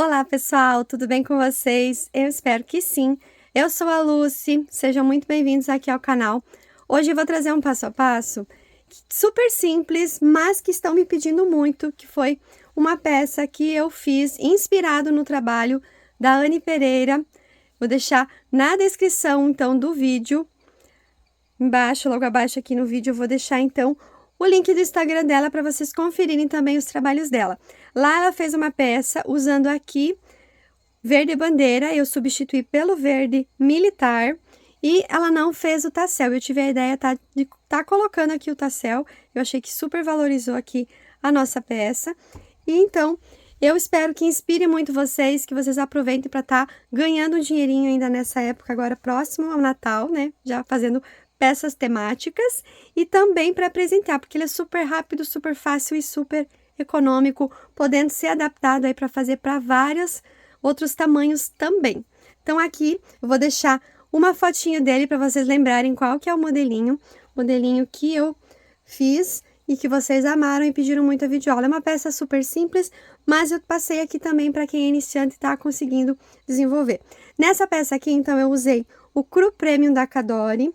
Olá pessoal, tudo bem com vocês? Eu espero que sim. Eu sou a Lucy, sejam muito bem-vindos aqui ao canal. Hoje eu vou trazer um passo a passo super simples, mas que estão me pedindo muito, que foi uma peça que eu fiz inspirado no trabalho da Anne Pereira. Vou deixar na descrição então do vídeo, embaixo, logo abaixo aqui no vídeo, eu vou deixar então o link do Instagram dela para vocês conferirem também os trabalhos dela. Lá ela fez uma peça usando aqui verde bandeira, eu substituí pelo verde militar e ela não fez o tassel. Eu tive a ideia de tá colocando aqui o tassel, eu achei que super valorizou aqui a nossa peça. E então, eu espero que inspire muito vocês, que vocês aproveitem para estar ganhando um dinheirinho ainda nessa época, agora próximo ao Natal, né? Já fazendo peças temáticas e também para apresentar, porque ele é super rápido, super fácil e super econômico, podendo ser adaptado aí para fazer para vários outros tamanhos também. Então aqui eu vou deixar uma fotinho dele para vocês lembrarem qual que é o modelinho que eu fiz e que vocês amaram e pediram muito a videoaula. É uma peça super simples, mas eu passei aqui também para quem é iniciante e está conseguindo desenvolver. Nessa peça aqui, então, eu usei o Cru Premium da Cadore,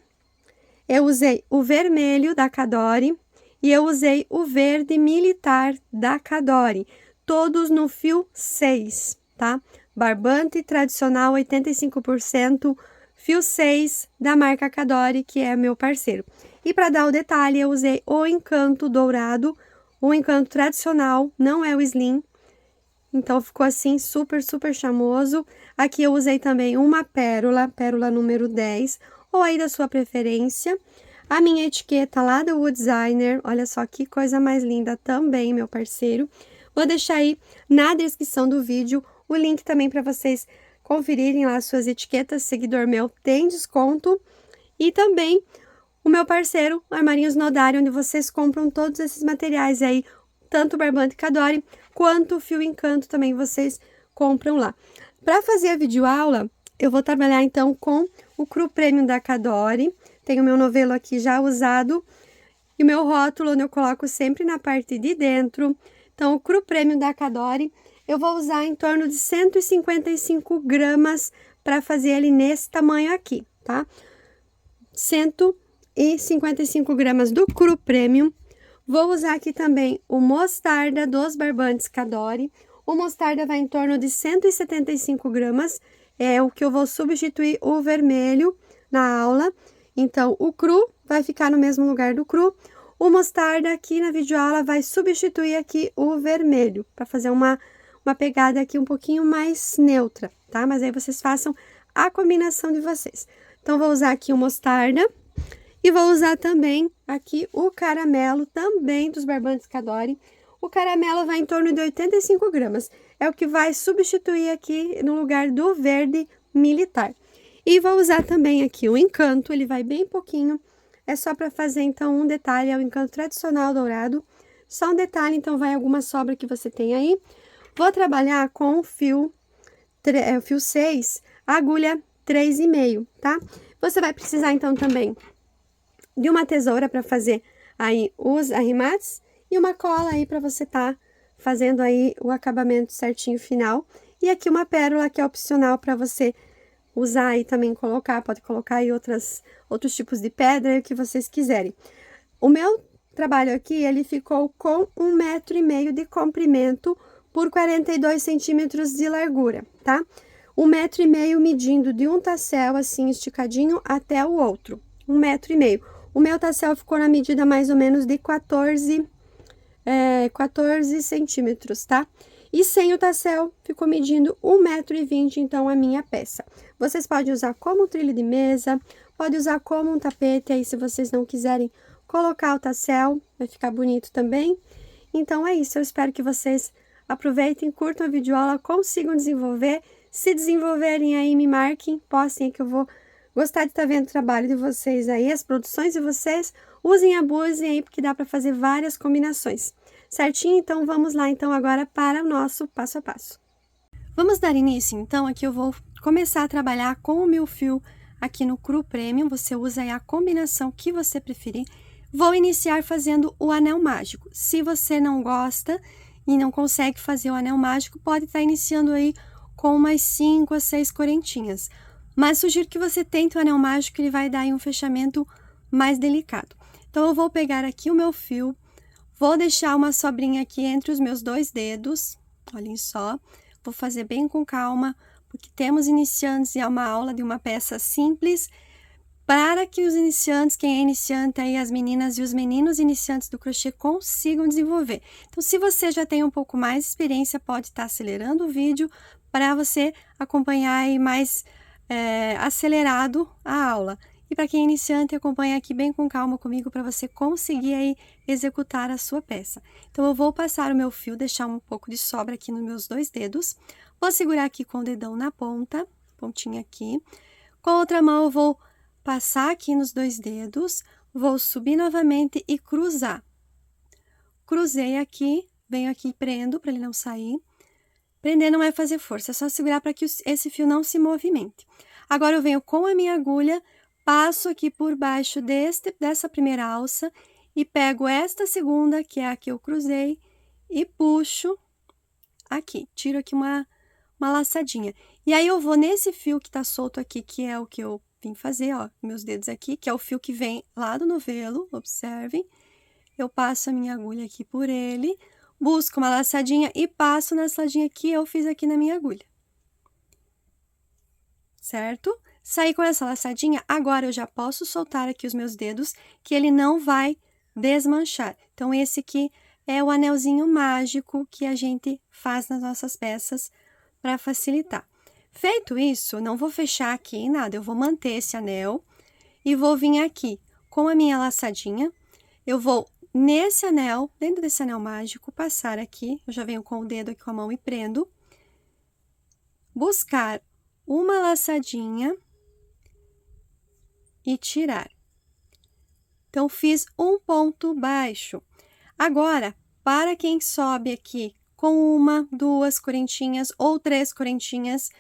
eu usei o vermelho da Cadore e eu usei o verde militar da Cadore, todos no fio 6, tá? Barbante tradicional 85%, fio 6 da marca Cadore, que é meu parceiro. E para dar o detalhe, eu usei o encanto dourado, o encanto tradicional, não é o slim. Então, ficou assim, super charmoso. Aqui eu usei também uma pérola número 10, ou aí da sua preferência. A minha etiqueta lá do Wood Designer, olha só que coisa mais linda também, meu parceiro. Vou deixar aí na descrição do vídeo o link também para vocês conferirem lá as suas etiquetas. Seguidor meu tem desconto. E também o meu parceiro, Armarinhos Nodari, onde vocês compram todos esses materiais aí, tanto o barbante Cadore quanto o fio encanto também vocês compram lá. Para fazer a videoaula, eu vou trabalhar então com o Cru Premium da Cadore. Tenho o meu novelo aqui já usado e o meu rótulo, onde eu coloco sempre na parte de dentro. Então, o Cru Premium da Cadore, eu vou usar em torno de 155 gramas para fazer ele nesse tamanho aqui, tá? 155 gramas do Cru Premium. Vou usar aqui também o mostarda dos barbantes Cadore. O mostarda vai em torno de 175 gramas, é o que eu vou substituir o vermelho na aula. Então, o cru vai ficar no mesmo lugar do cru. O mostarda aqui na videoaula vai substituir aqui o vermelho, para fazer uma pegada aqui um pouquinho mais neutra, tá? Mas aí vocês façam a combinação de vocês. Então, vou usar aqui o mostarda e vou usar também aqui o caramelo, também dos barbantes Cadore. O caramelo vai em torno de 85 gramas, é o que vai substituir aqui no lugar do verde militar. E vou usar também aqui o encanto, ele vai bem pouquinho, é só para fazer então um detalhe, é o encanto tradicional dourado. Só um detalhe, então vai alguma sobra que você tem aí. Vou trabalhar com o fio 6, agulha 3,5, tá? Você vai precisar então também de uma tesoura para fazer aí os arremates e uma cola aí para você tá fazendo aí o acabamento certinho final. E aqui uma pérola que é opcional para você usar e também colocar, pode colocar aí outros tipos de pedra, o que vocês quiserem. O meu trabalho aqui, ele ficou com 1,5 m de comprimento por 42 centímetros de largura, tá? 1,5 m medindo de um tassel assim esticadinho até o outro, 1,5 m. O meu tassel ficou na medida mais ou menos de 14 centímetros, tá? E sem o tassel, ficou medindo 1,20 m, então, a minha peça. Vocês podem usar como trilho de mesa, pode usar como um tapete, aí se vocês não quiserem colocar o tassel, vai ficar bonito também. Então, é isso, eu espero que vocês aproveitem, curtam a videoaula, consigam desenvolver. Se desenvolverem aí, me marquem, postem que eu vou gostar de estar vendo o trabalho de vocês aí, as produções de vocês. Usem, abusem aí, porque dá para fazer várias combinações. Certinho? Então, vamos lá, então, agora para o nosso passo a passo. Vamos dar início, então, aqui eu vou começar a trabalhar com o meu fio aqui no Cru Premium. Você usa aí a combinação que você preferir. Vou iniciar fazendo o anel mágico. Se você não gosta e não consegue fazer o anel mágico, pode estar iniciando aí com umas 5 a 6 correntinhas. Mas sugiro que você tente o anel mágico, ele vai dar aí um fechamento mais delicado. Então, eu vou pegar aqui o meu fio, vou deixar uma sobrinha aqui entre os meus 2 dedos, olhem só. Vou fazer bem com calma, porque temos iniciantes e é uma aula de uma peça simples, para que os iniciantes, quem é iniciante aí, as meninas e os meninos iniciantes do crochê consigam desenvolver. Então, se você já tem um pouco mais de experiência, pode estar acelerando o vídeo para você acompanhar aí mais acelerado a aula. E para quem é iniciante, acompanha aqui bem com calma comigo para você conseguir aí executar a sua peça. Então, eu vou passar o meu fio, deixar um pouco de sobra aqui nos meus 2 dedos. Vou segurar aqui com o dedão na ponta, pontinha aqui. Com a outra mão, eu vou passar aqui nos 2 dedos, vou subir novamente e cruzar. Cruzei aqui, venho aqui e prendo para ele não sair. Prender não é fazer força, é só segurar para que esse fio não se movimente. Agora, eu venho com a minha agulha, passo aqui por baixo dessa primeira alça e pego esta segunda, que é a que eu cruzei, e puxo aqui, tiro aqui uma laçadinha. E aí, eu vou nesse fio que tá solto aqui, que é o que eu vim fazer, ó, meus dedos aqui, que é o fio que vem lá do novelo, observem. Eu passo a minha agulha aqui por ele, busco uma laçadinha e passo na laçadinha que eu fiz aqui na minha agulha. Certo? Saí com essa laçadinha, agora eu já posso soltar aqui os meus dedos, que ele não vai desmanchar. Então, esse aqui é o anelzinho mágico que a gente faz nas nossas peças para facilitar. Feito isso, não vou fechar aqui em nada, eu vou manter esse anel e vou vir aqui com a minha laçadinha, eu vou nesse anel, dentro desse anel mágico, passar aqui, eu já venho com o dedo aqui com a mão e prendo, buscar uma laçadinha e tirar. Então, fiz um ponto baixo. Agora, para quem sobe aqui com 1, 2 correntinhas ou 3 correntinhas,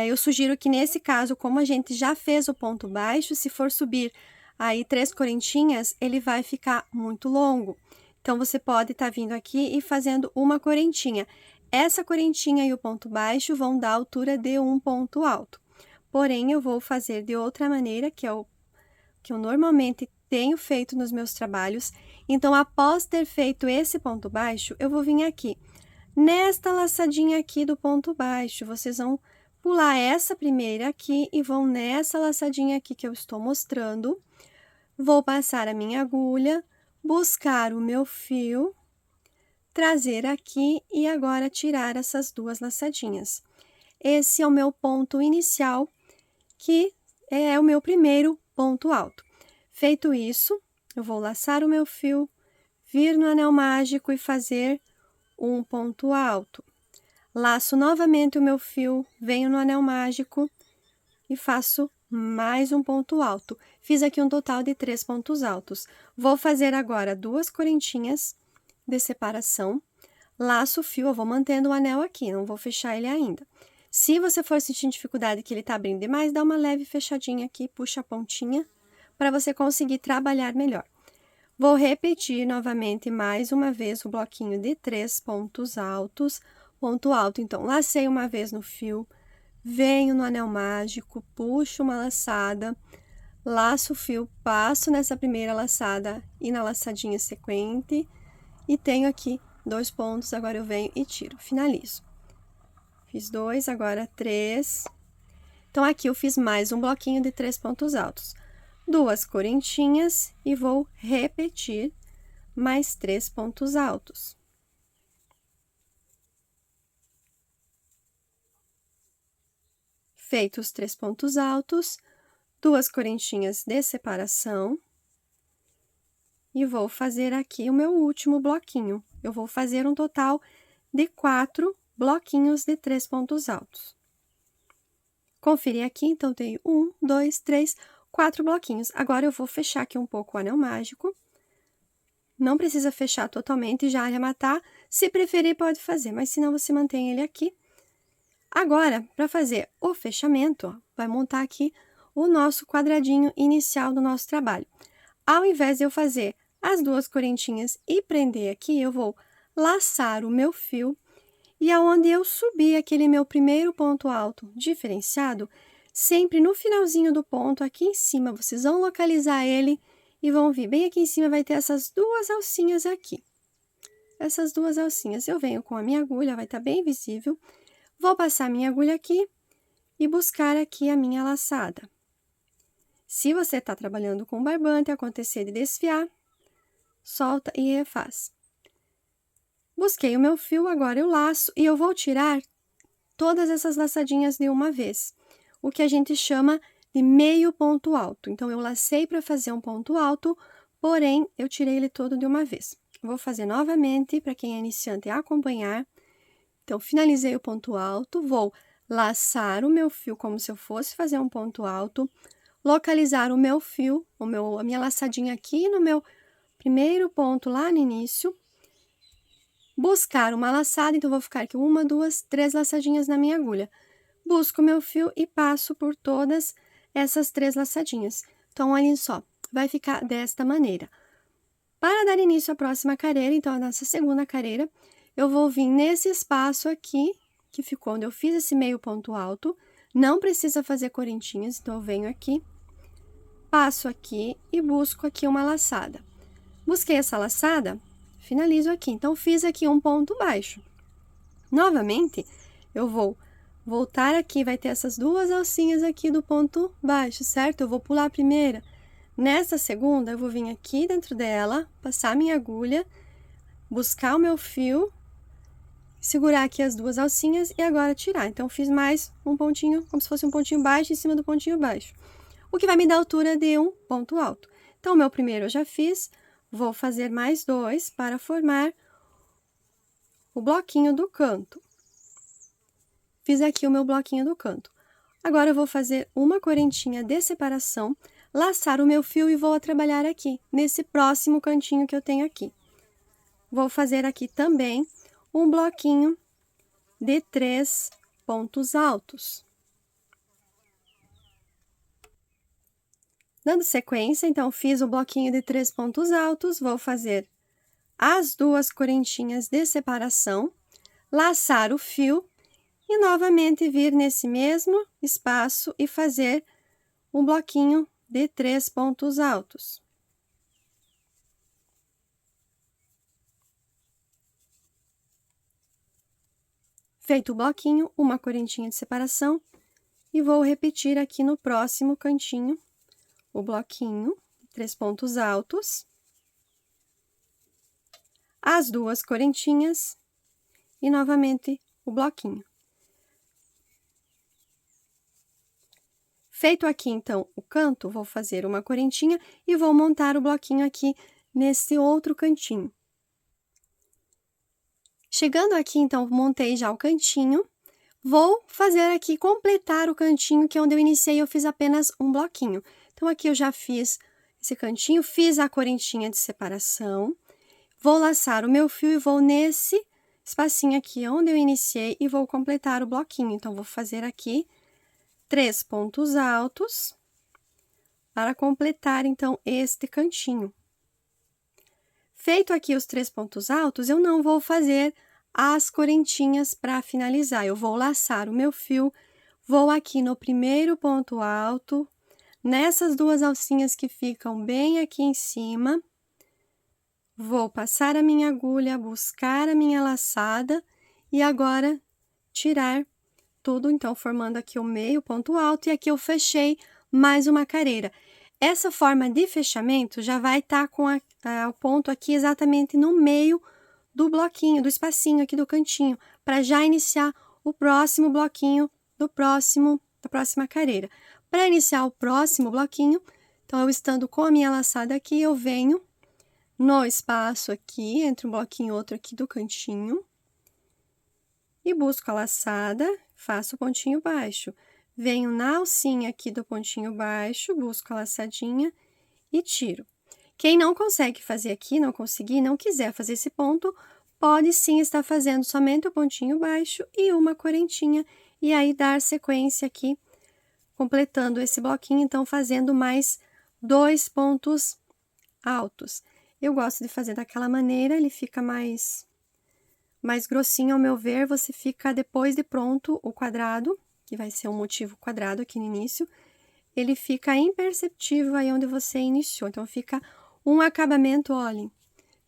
eu sugiro que nesse caso, como a gente já fez o ponto baixo, se for subir aí 3 correntinhas, ele vai ficar muito longo. Então, você pode estar vindo aqui e fazendo uma correntinha. Essa correntinha e o ponto baixo vão dar a altura de um ponto alto. Porém, eu vou fazer de outra maneira, que é o que eu normalmente tenho feito nos meus trabalhos. Então, após ter feito esse ponto baixo, eu vou vir aqui. Nesta laçadinha aqui do ponto baixo, vocês vão pular essa primeira aqui e vão nessa laçadinha aqui que eu estou mostrando. Vou passar a minha agulha, buscar o meu fio, trazer aqui e agora tirar essas 2 laçadinhas. Esse é o meu ponto inicial, que é o meu primeiro ponto alto. Feito isso, eu vou laçar o meu fio, vir no anel mágico e fazer um ponto alto. Laço novamente o meu fio, venho no anel mágico e faço mais um ponto alto. Fiz aqui um total de 3 pontos altos. Vou fazer agora 2 correntinhas de separação. Laço o fio, eu vou mantendo o anel aqui, não vou fechar ele ainda. Se você for sentir dificuldade que ele tá abrindo demais, dá uma leve fechadinha aqui, puxa a pontinha, para você conseguir trabalhar melhor. Vou repetir novamente mais uma vez o bloquinho de 3 pontos altos. Ponto alto, então, lacei uma vez no fio, venho no anel mágico, puxo uma laçada, laço o fio, passo nessa primeira laçada e na laçadinha sequente, e tenho aqui 2 pontos, agora eu venho e tiro, finalizo. Fiz 2, agora 3. Então, aqui eu fiz mais um bloquinho de 3 pontos altos. 2 correntinhas e vou repetir mais 3 pontos altos. Feitos os 3 pontos altos, 2 correntinhas de separação. E vou fazer aqui o meu último bloquinho. Eu vou fazer um total de 4 bloquinhos de 3 pontos altos. Conferi aqui, então, tenho 1, 2, 3, 4 bloquinhos. Agora, eu vou fechar aqui um pouco o anel mágico. Não precisa fechar totalmente e já arrematar. Se preferir, pode fazer, mas se não, você mantém ele aqui. Agora, para fazer o fechamento, ó, vai montar aqui o nosso quadradinho inicial do nosso trabalho. Ao invés de eu fazer as 2 correntinhas e prender aqui, eu vou laçar o meu fio e aonde eu subi aquele meu primeiro ponto alto diferenciado, sempre no finalzinho do ponto, aqui em cima, vocês vão localizar ele e vão vir bem aqui em cima, vai ter essas duas alcinhas aqui. Essas duas alcinhas, eu venho com a minha agulha, vai estar bem visível, vou passar minha agulha aqui e buscar aqui a minha laçada. Se você está trabalhando com barbante e acontecer de desfiar, solta e refaz. Busquei o meu fio, agora eu laço e eu vou tirar todas essas laçadinhas de uma vez, o que a gente chama de meio ponto alto. Então, eu lacei para fazer um ponto alto, porém, eu tirei ele todo de uma vez. Vou fazer novamente, para quem é iniciante acompanhar. Então, finalizei o ponto alto, vou laçar o meu fio como se eu fosse fazer um ponto alto, localizar o meu fio, a minha laçadinha aqui no meu primeiro ponto lá no início, buscar uma laçada, então, vou ficar aqui 1, 2, 3 laçadinhas na minha agulha. Busco o meu fio e passo por todas essas 3 laçadinhas. Então, olhem só, vai ficar desta maneira. Para dar início à próxima carreira, então, a nossa segunda carreira, eu vou vir nesse espaço aqui, que ficou onde eu fiz esse meio ponto alto, não precisa fazer correntinhas, então, eu venho aqui, passo aqui e busco aqui uma laçada. Busquei essa laçada, finalizo aqui. Então, fiz aqui um ponto baixo. Novamente, eu vou voltar aqui, vai ter essas duas alcinhas aqui do ponto baixo, certo? Eu vou pular a primeira. Nessa segunda, eu vou vir aqui dentro dela, passar minha agulha, buscar o meu fio, segurar aqui as duas alcinhas e agora tirar. Então, fiz mais um pontinho, como se fosse um pontinho baixo em cima do pontinho baixo, o que vai me dar a altura de um ponto alto. Então, o meu primeiro eu já fiz, vou fazer mais 2 para formar o bloquinho do canto. Fiz aqui o meu bloquinho do canto. Agora, eu vou fazer uma correntinha de separação, laçar o meu fio e vou trabalhar aqui, nesse próximo cantinho que eu tenho aqui. Vou fazer aqui também um bloquinho de 3 pontos altos. Dando sequência, então, fiz o bloquinho de 3 pontos altos, vou fazer as duas correntinhas de separação, laçar o fio e novamente vir nesse mesmo espaço e fazer um bloquinho de 3 pontos altos. Feito o bloquinho, uma correntinha de separação e vou repetir aqui no próximo cantinho o bloquinho, 3 pontos altos, as duas correntinhas e novamente o bloquinho. Feito aqui, então, o canto, vou fazer uma correntinha e vou montar o bloquinho aqui nesse outro cantinho. Chegando aqui, então, montei já o cantinho, vou fazer aqui, completar o cantinho, que é onde eu iniciei, eu fiz apenas um bloquinho. Então, aqui eu já fiz esse cantinho, fiz a correntinha de separação, vou laçar o meu fio e vou nesse espacinho aqui onde eu iniciei e vou completar o bloquinho. Então, vou fazer aqui 3 pontos altos para completar, então, este cantinho. Feito aqui os 3 pontos altos, eu não vou fazer as correntinhas para finalizar. Eu vou laçar o meu fio, vou aqui no primeiro ponto alto, nessas duas alcinhas que ficam bem aqui em cima, vou passar a minha agulha, buscar a minha laçada e agora tirar tudo, então, formando aqui o meio ponto alto e aqui eu fechei mais uma carreira. Essa forma de fechamento já vai estar com o ponto aqui exatamente no meio do bloquinho, do espacinho aqui do cantinho, para já iniciar o próximo bloquinho da próxima carreira. Para iniciar o próximo bloquinho, então, eu estando com a minha laçada aqui, eu venho no espaço aqui, entre um bloquinho e outro aqui do cantinho, e busco a laçada, faço o pontinho baixo. Venho na alcinha aqui do pontinho baixo, busco a laçadinha e tiro. Quem não consegue fazer aqui, não conseguir, não quiser fazer esse ponto, pode sim estar fazendo somente o pontinho baixo e uma correntinha, e aí dar sequência aqui, completando esse bloquinho, então, fazendo mais 2 pontos altos. Eu gosto de fazer daquela maneira, ele fica mais mais grossinho, ao meu ver, você fica depois de pronto o quadrado, que vai ser um motivo quadrado aqui no início, ele fica imperceptível aí onde você iniciou. Então, fica um acabamento, olhem,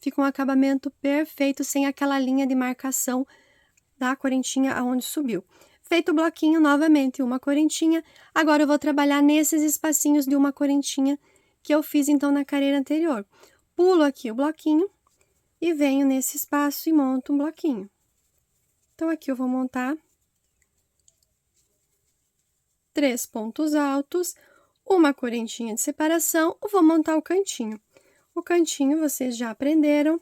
fica um acabamento perfeito, sem aquela linha de marcação da correntinha aonde subiu. Feito o bloquinho, novamente, uma correntinha. Agora, eu vou trabalhar nesses espacinhos de uma correntinha que eu fiz, então, na carreira anterior. Pulo aqui o bloquinho e venho nesse espaço e monto um bloquinho. Então, aqui eu vou montar 3 pontos altos, uma correntinha de separação, eu vou montar o cantinho. O cantinho vocês já aprenderam.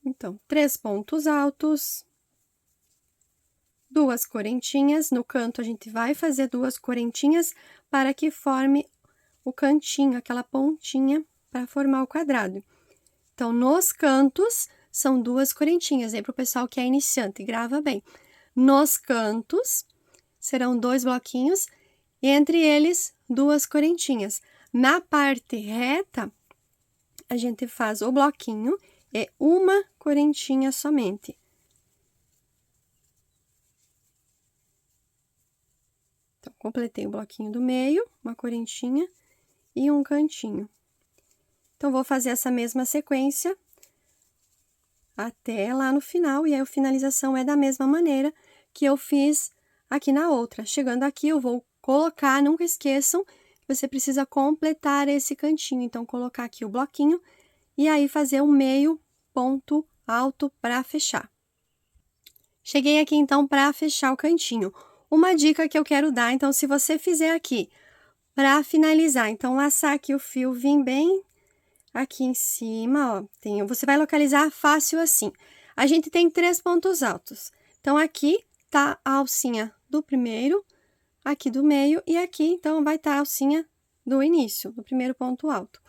Então, 3 pontos altos, 2 correntinhas. No canto, a gente vai fazer 2 correntinhas para que forme o cantinho, aquela pontinha, para formar o quadrado. Então, nos cantos, são 2 correntinhas. Aí, para o pessoal que é iniciante, grava bem. Nos cantos, serão 2 bloquinhos, e entre eles, 2 correntinhas. Na parte reta, a gente faz o bloquinho e uma correntinha somente. Então, completei o bloquinho do meio, uma correntinha e um cantinho. Então, vou fazer essa mesma sequência até lá no final, e aí a finalização é da mesma maneira que eu fiz aqui na outra. Chegando aqui, eu vou colocar, nunca esqueçam, você precisa completar esse cantinho. Então, colocar aqui o bloquinho e aí fazer um meio ponto alto para fechar. Cheguei aqui, então, para fechar o cantinho. Uma dica que eu quero dar, então, se você fizer aqui para finalizar, então, laçar aqui o fio, vir bem aqui em cima, ó, você vai localizar fácil assim. A gente tem 3 pontos altos. Então, aqui tá a alcinha do primeiro, aqui do meio, e aqui, então, vai estar a alcinha do início, do primeiro ponto alto.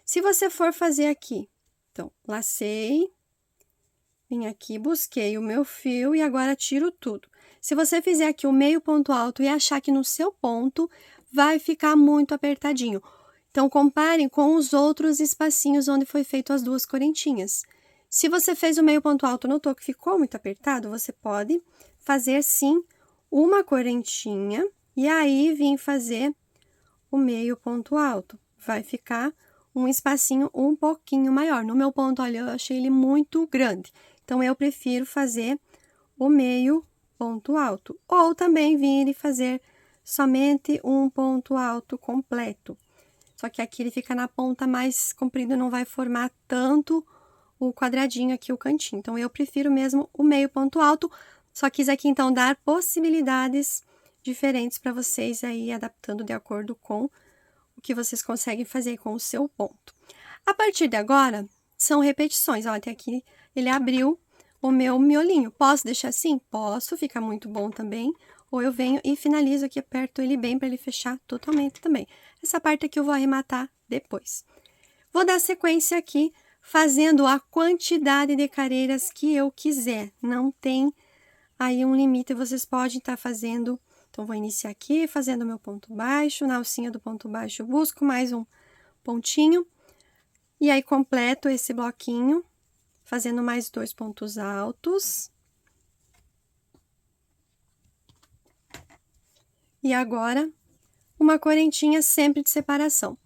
Se você for fazer aqui, então, lacei, vim aqui, busquei o meu fio e agora tiro tudo. Se você fizer aqui o meio ponto alto e achar que no seu ponto vai ficar muito apertadinho. Então, comparem com os outros espacinhos onde foi feito as 2 correntinhas. Se você fez o meio ponto alto, notou que ficou muito apertado, você pode fazer, sim, uma correntinha e aí vir fazer o meio ponto alto. Vai ficar um espacinho um pouquinho maior. No meu ponto, olha, eu achei ele muito grande. Então, eu prefiro fazer o meio ponto alto. Ou também vir e fazer somente um ponto alto completo. Só que aqui ele fica na ponta mais comprida, não vai formar tanto o quadradinho aqui, o cantinho. Então, eu prefiro mesmo o meio ponto alto. Só quis aqui, então, dar possibilidades diferentes para vocês aí, adaptando de acordo com o que vocês conseguem fazer com o seu ponto. A partir de agora, são repetições. Ó, até aqui ele abriu o meu miolinho. Posso deixar assim? Posso, fica muito bom também. Ou eu venho e finalizo aqui, aperto ele bem para ele fechar totalmente também. Essa parte aqui eu vou arrematar depois. Vou dar sequência aqui, fazendo a quantidade de carreiras que eu quiser. Não tem aí um limite, vocês podem estar fazendo. Então, vou iniciar aqui, fazendo meu ponto baixo. Na alcinha do ponto baixo, eu busco mais um pontinho. E aí, completo esse bloquinho, fazendo mais 2 pontos altos. E agora, uma correntinha sempre de separação.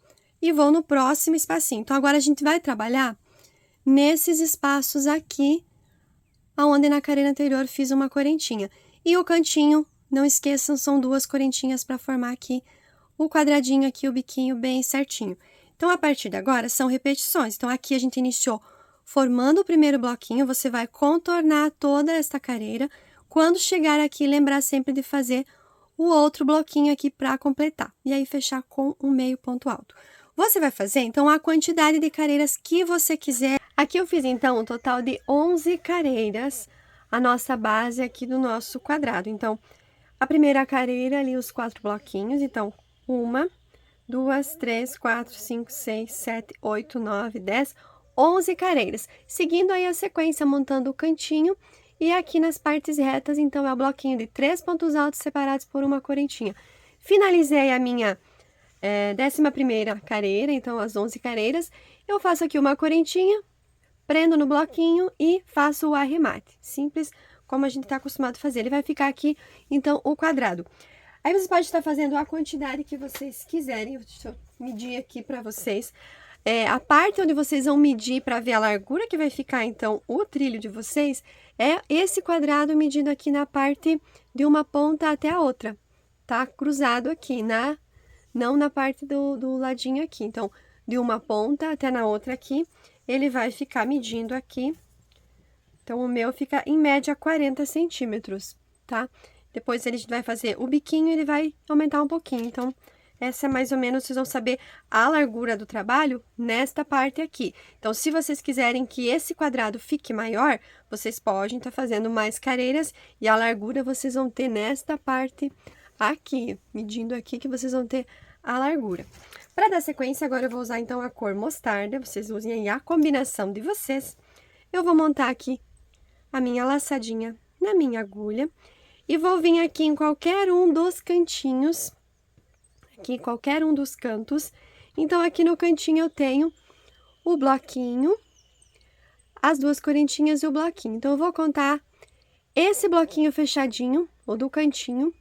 E vou no próximo espacinho. Então, agora a gente vai trabalhar nesses espaços aqui, onde na carreira anterior fiz uma correntinha. E o cantinho, não esqueçam, são 2 correntinhas para formar aqui o quadradinho aqui, o biquinho bem certinho. Então, a partir de agora, são repetições. Então, aqui a gente iniciou formando o primeiro bloquinho, você vai contornar toda esta carreira. Quando chegar aqui, lembrar sempre de fazer o outro bloquinho aqui para completar. E aí, fechar com um meio ponto alto. Você vai fazer, então, a quantidade de carreiras que você quiser. Aqui eu fiz, então, um total de 11 carreiras, a nossa base aqui do nosso quadrado. Então, a primeira carreira ali, os 4 bloquinhos. Então, 1, 2, 3, 4, 5, 6, 7, 8, 9, 10, 11 carreiras. Seguindo aí a sequência, montando o cantinho. E aqui nas partes retas, então, é o bloquinho de 3 pontos altos separados por uma correntinha. Finalizei a minha 11ª carreira, então, as 11 carreiras. Eu faço aqui uma correntinha, prendo no bloquinho e faço o arremate. Simples, como a gente tá acostumado a fazer. Ele vai ficar aqui, então, o quadrado. Aí, vocês podem estar fazendo a quantidade que vocês quiserem. Deixa eu medir aqui pra vocês. A parte onde vocês vão medir para ver a largura que vai ficar, então, o trilho de vocês, é esse quadrado medido aqui na parte de uma ponta até a outra, tá? Cruzado aqui, não na parte do ladinho aqui. Então, de uma ponta até na outra aqui, ele vai ficar medindo aqui. Então, o meu fica, em média, 40 centímetros, tá? Depois, ele vai fazer o biquinho, ele vai aumentar um pouquinho. Então, essa é mais ou menos, vocês vão saber a largura do trabalho nesta parte aqui. Então, se vocês quiserem que esse quadrado fique maior, vocês podem estar fazendo mais careiras e a largura vocês vão ter nesta parte aqui, medindo aqui que vocês vão ter a largura. Para dar sequência, agora eu vou usar então a cor mostarda, vocês usem aí a combinação de vocês. Eu vou montar aqui a minha laçadinha na minha agulha e vou vir aqui em qualquer um dos cantinhos, aqui qualquer um dos cantos. Então, aqui no cantinho eu tenho o bloquinho, as duas correntinhas e o bloquinho. Então, eu vou contar esse bloquinho fechadinho, ou do cantinho.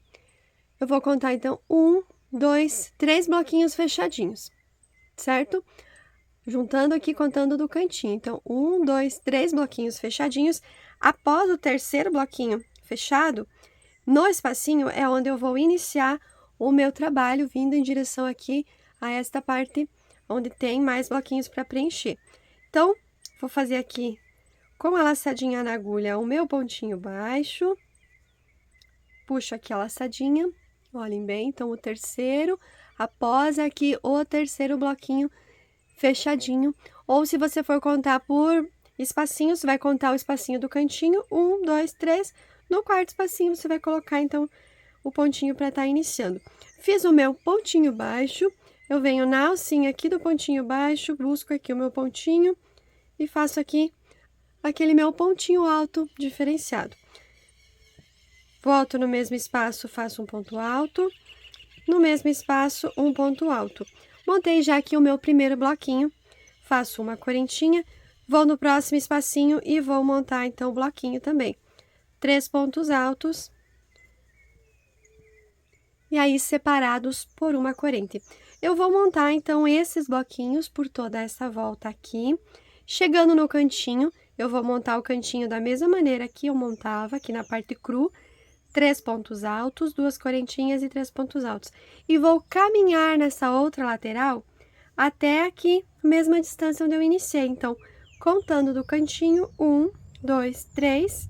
Eu vou contar, então, 1, 2, 3 bloquinhos fechadinhos, certo? Juntando aqui, contando do cantinho. Então, 1, 2, 3 bloquinhos fechadinhos. Após o terceiro bloquinho fechado, no espacinho é onde eu vou iniciar o meu trabalho, vindo em direção aqui a esta parte onde tem mais bloquinhos para preencher. Então, vou fazer aqui com a laçadinha na agulha o meu pontinho baixo, puxo aqui a laçadinha, olhem bem, então o terceiro, após aqui o terceiro bloquinho fechadinho, ou se você for contar por espacinhos, você vai contar o espacinho do cantinho, 1, 2, 3, no quarto espacinho você vai colocar, então, o pontinho para estar iniciando. Fiz o meu pontinho baixo, eu venho na alcinha aqui do pontinho baixo, busco aqui o meu pontinho e faço aqui aquele meu pontinho alto diferenciado. Volto no mesmo espaço, faço um ponto alto, no mesmo espaço, um ponto alto. Montei já aqui o meu primeiro bloquinho, faço uma correntinha, vou no próximo espacinho e vou montar, então, o bloquinho também. 3 pontos altos. E aí, separados por uma corrente. Eu vou montar, então, esses bloquinhos por toda essa volta aqui. Chegando no cantinho, eu vou montar o cantinho da mesma maneira que eu montava aqui na parte cru. 3 pontos altos, 2 correntinhas e 3 pontos altos. E vou caminhar nessa outra lateral até aqui, mesma distância onde eu iniciei. Então, contando do cantinho, 1, 2, 3,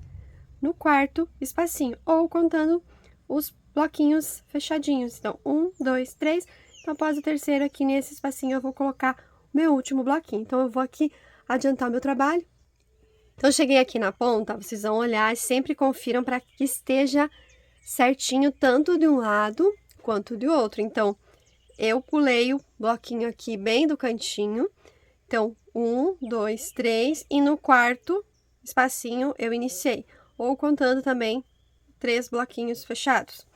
no quarto espacinho. Ou contando os bloquinhos fechadinhos. Então, 1, 2, 3. Então, após o terceiro aqui nesse espacinho, eu vou colocar o meu último bloquinho. Então, eu vou aqui adiantar o meu trabalho. Então, cheguei aqui na ponta, vocês vão olhar e sempre confiram para que esteja certinho, tanto de um lado quanto de outro. Então, eu pulei o bloquinho aqui bem do cantinho. Então, 1, 2, 3, e no quarto espacinho eu iniciei. Ou contando também 3 bloquinhos fechados.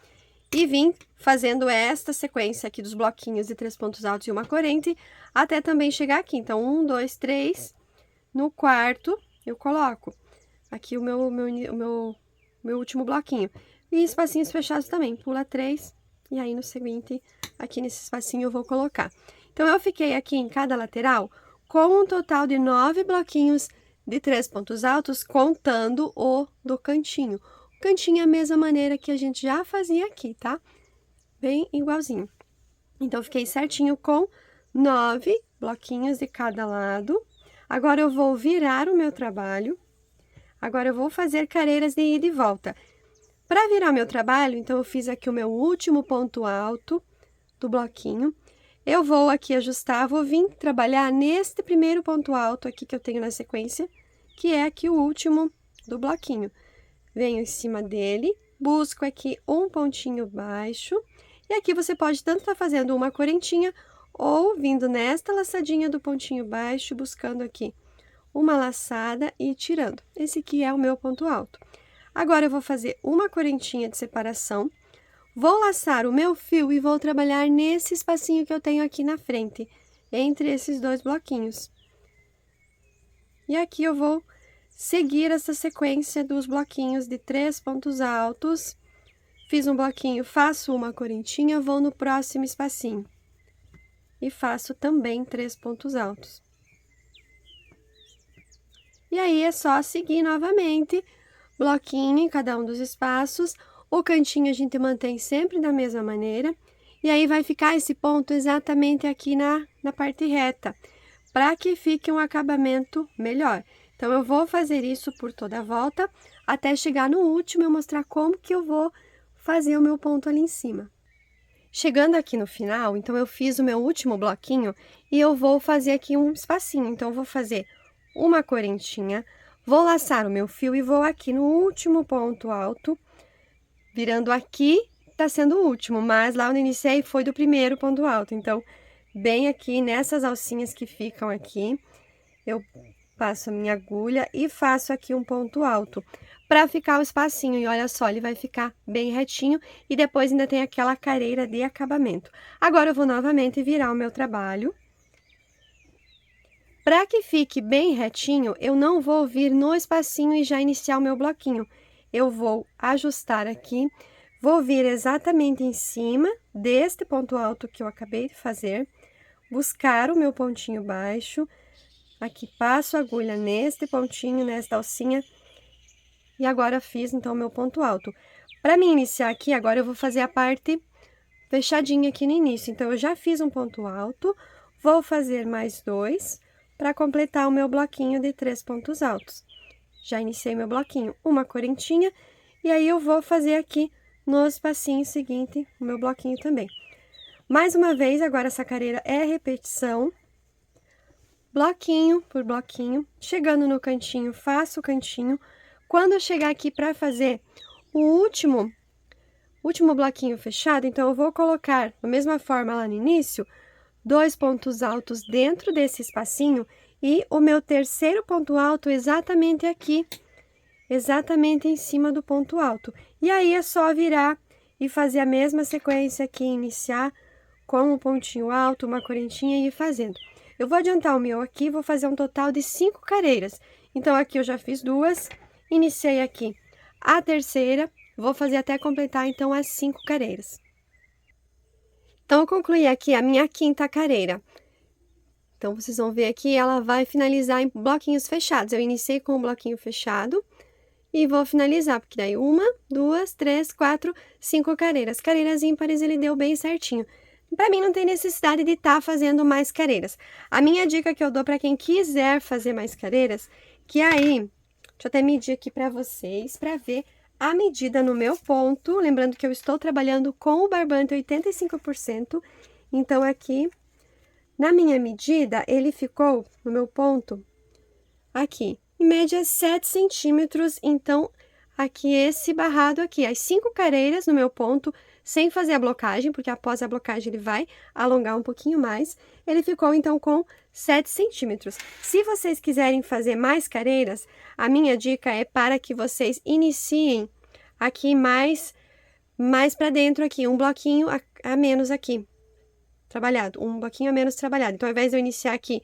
E vim fazendo esta sequência aqui dos bloquinhos de 3 pontos altos e uma corrente, até também chegar aqui. Então, 1, 2, 3, no quarto, eu coloco aqui o meu último bloquinho. E espacinhos fechados também, pula 3, e aí no seguinte, aqui nesse espacinho eu vou colocar. Então, eu fiquei aqui em cada lateral com um total de 9 bloquinhos de 3 pontos altos, contando o do cantinho. Cantinho é a mesma maneira que a gente já fazia aqui, tá? Bem igualzinho. Então, fiquei certinho com 9 bloquinhos de cada lado. Agora, eu vou virar o meu trabalho. Agora, eu vou fazer careiras de ida e volta. Para virar o meu trabalho, então, eu fiz aqui o meu último ponto alto do bloquinho. Eu vou aqui ajustar, vou vir trabalhar neste primeiro ponto alto aqui que eu tenho na sequência, que é aqui o último do bloquinho. Venho em cima dele, busco aqui um pontinho baixo, e aqui você pode tanto estar fazendo uma correntinha, ou vindo nesta laçadinha do pontinho baixo, buscando aqui uma laçada e tirando. Esse aqui é o meu ponto alto. Agora, eu vou fazer uma correntinha de separação, vou laçar o meu fio e vou trabalhar nesse espacinho que eu tenho aqui na frente, entre esses 2 bloquinhos. E aqui eu vou seguir essa sequência dos bloquinhos de 3 pontos altos. Fiz um bloquinho, faço uma correntinha, vou no próximo espacinho. E faço também 3 pontos altos. E aí, é só seguir novamente, bloquinho em cada um dos espaços. O cantinho a gente mantém sempre da mesma maneira. E aí, vai ficar esse ponto exatamente aqui na parte reta, para que fique um acabamento melhor. Então, eu vou fazer isso por toda a volta, até chegar no último e mostrar como que eu vou fazer o meu ponto ali em cima. Chegando aqui no final, então, eu fiz o meu último bloquinho e eu vou fazer aqui um espacinho. Então, eu vou fazer uma correntinha, vou laçar o meu fio e vou aqui no último ponto alto, virando aqui, tá sendo o último, mas lá onde iniciei foi do primeiro ponto alto. Então, bem aqui nessas alcinhas que ficam aqui, eu passo a minha agulha e faço aqui um ponto alto, para ficar o espacinho. E olha só, ele vai ficar bem retinho e depois ainda tem aquela careira de acabamento. Agora, eu vou novamente virar o meu trabalho. Para que fique bem retinho, eu não vou vir no espacinho e já iniciar o meu bloquinho. Eu vou ajustar aqui, vou vir exatamente em cima deste ponto alto que eu acabei de fazer, buscar o meu pontinho baixo, aqui passo a agulha neste pontinho, nesta alcinha, e agora fiz, então, o meu ponto alto. Para mim iniciar aqui, agora eu vou fazer a parte fechadinha aqui no início. Então, eu já fiz um ponto alto, vou fazer mais 2 para completar o meu bloquinho de 3 pontos altos. Já iniciei meu bloquinho, uma correntinha, e aí eu vou fazer aqui no espacinho seguinte o meu bloquinho também. Mais uma vez, agora essa careira é repetição, bloquinho por bloquinho, chegando no cantinho, faço o cantinho. Quando eu chegar aqui para fazer o último bloquinho fechado, então, eu vou colocar, da mesma forma lá no início, 2 pontos altos dentro desse espacinho e o meu terceiro ponto alto exatamente aqui, exatamente em cima do ponto alto. E aí, é só virar e fazer a mesma sequência aqui, iniciar com um pontinho alto, uma correntinha e ir fazendo. Eu vou adiantar o meu aqui, vou fazer um total de 5 careiras. Então, aqui eu já fiz 2, iniciei aqui a terceira, vou fazer até completar, então, as 5 careiras. Então, eu concluí aqui a minha 5ª careira. Então, vocês vão ver aqui, ela vai finalizar em bloquinhos fechados. Eu iniciei com um bloquinho fechado e vou finalizar, porque daí 1, 2, 3, 4, 5 careiras. Careiras ímpares, ele deu bem certinho. Para mim, não tem necessidade de estar fazendo mais careiras. A minha dica que eu dou para quem quiser fazer mais careiras, que aí, deixa eu até medir aqui para vocês, para ver a medida no meu ponto. Lembrando que eu estou trabalhando com o barbante 85%. Então, aqui, na minha medida, ele ficou, no meu ponto, aqui, em média 7 centímetros. Então, aqui, esse barrado aqui, as 5 careiras no meu ponto, sem fazer a blocagem, porque após a blocagem ele vai alongar um pouquinho mais. Ele ficou, então, com 7 centímetros. Se vocês quiserem fazer mais careiras, a minha dica é para que vocês iniciem aqui mais para dentro aqui, um bloquinho a menos aqui, trabalhado, um bloquinho a menos trabalhado. Então, ao invés de eu iniciar aqui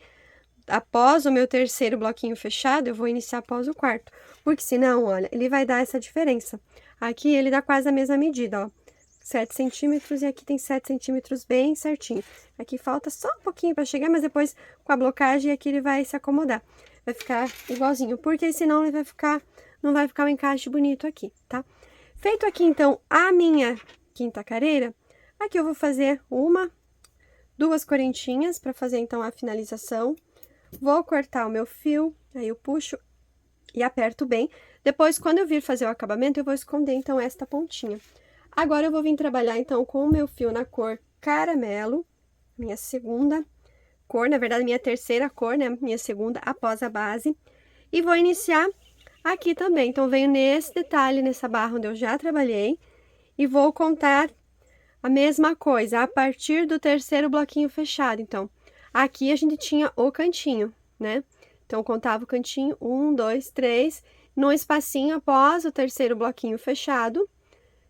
após o meu terceiro bloquinho fechado, eu vou iniciar após o quarto, porque senão, olha, ele vai dar essa diferença. Aqui, ele dá quase a mesma medida, ó. 7 centímetros e aqui tem 7 centímetros bem certinho. Aqui falta só um pouquinho para chegar, mas depois com a blocagem aqui ele vai se acomodar. Vai ficar igualzinho, porque senão ele não vai ficar um encaixe bonito aqui, tá? Feito aqui, então, a minha 5ª careira, aqui eu vou fazer 1, 2 correntinhas para fazer, então, a finalização. Vou cortar o meu fio, aí eu puxo e aperto bem. Depois, quando eu vir fazer o acabamento, eu vou esconder, então, esta pontinha. Agora, eu vou vir trabalhar, então, com o meu fio na cor caramelo, minha 2ª cor, na verdade, minha 3ª cor, né? Minha 2ª após a base. E vou iniciar aqui também. Então, venho nesse detalhe, nessa barra onde eu já trabalhei, e vou contar a mesma coisa, a partir do terceiro bloquinho fechado. Então, aqui a gente tinha o cantinho, né? Então, eu contava o cantinho, 1, 2, 3, no espacinho após o terceiro bloquinho fechado.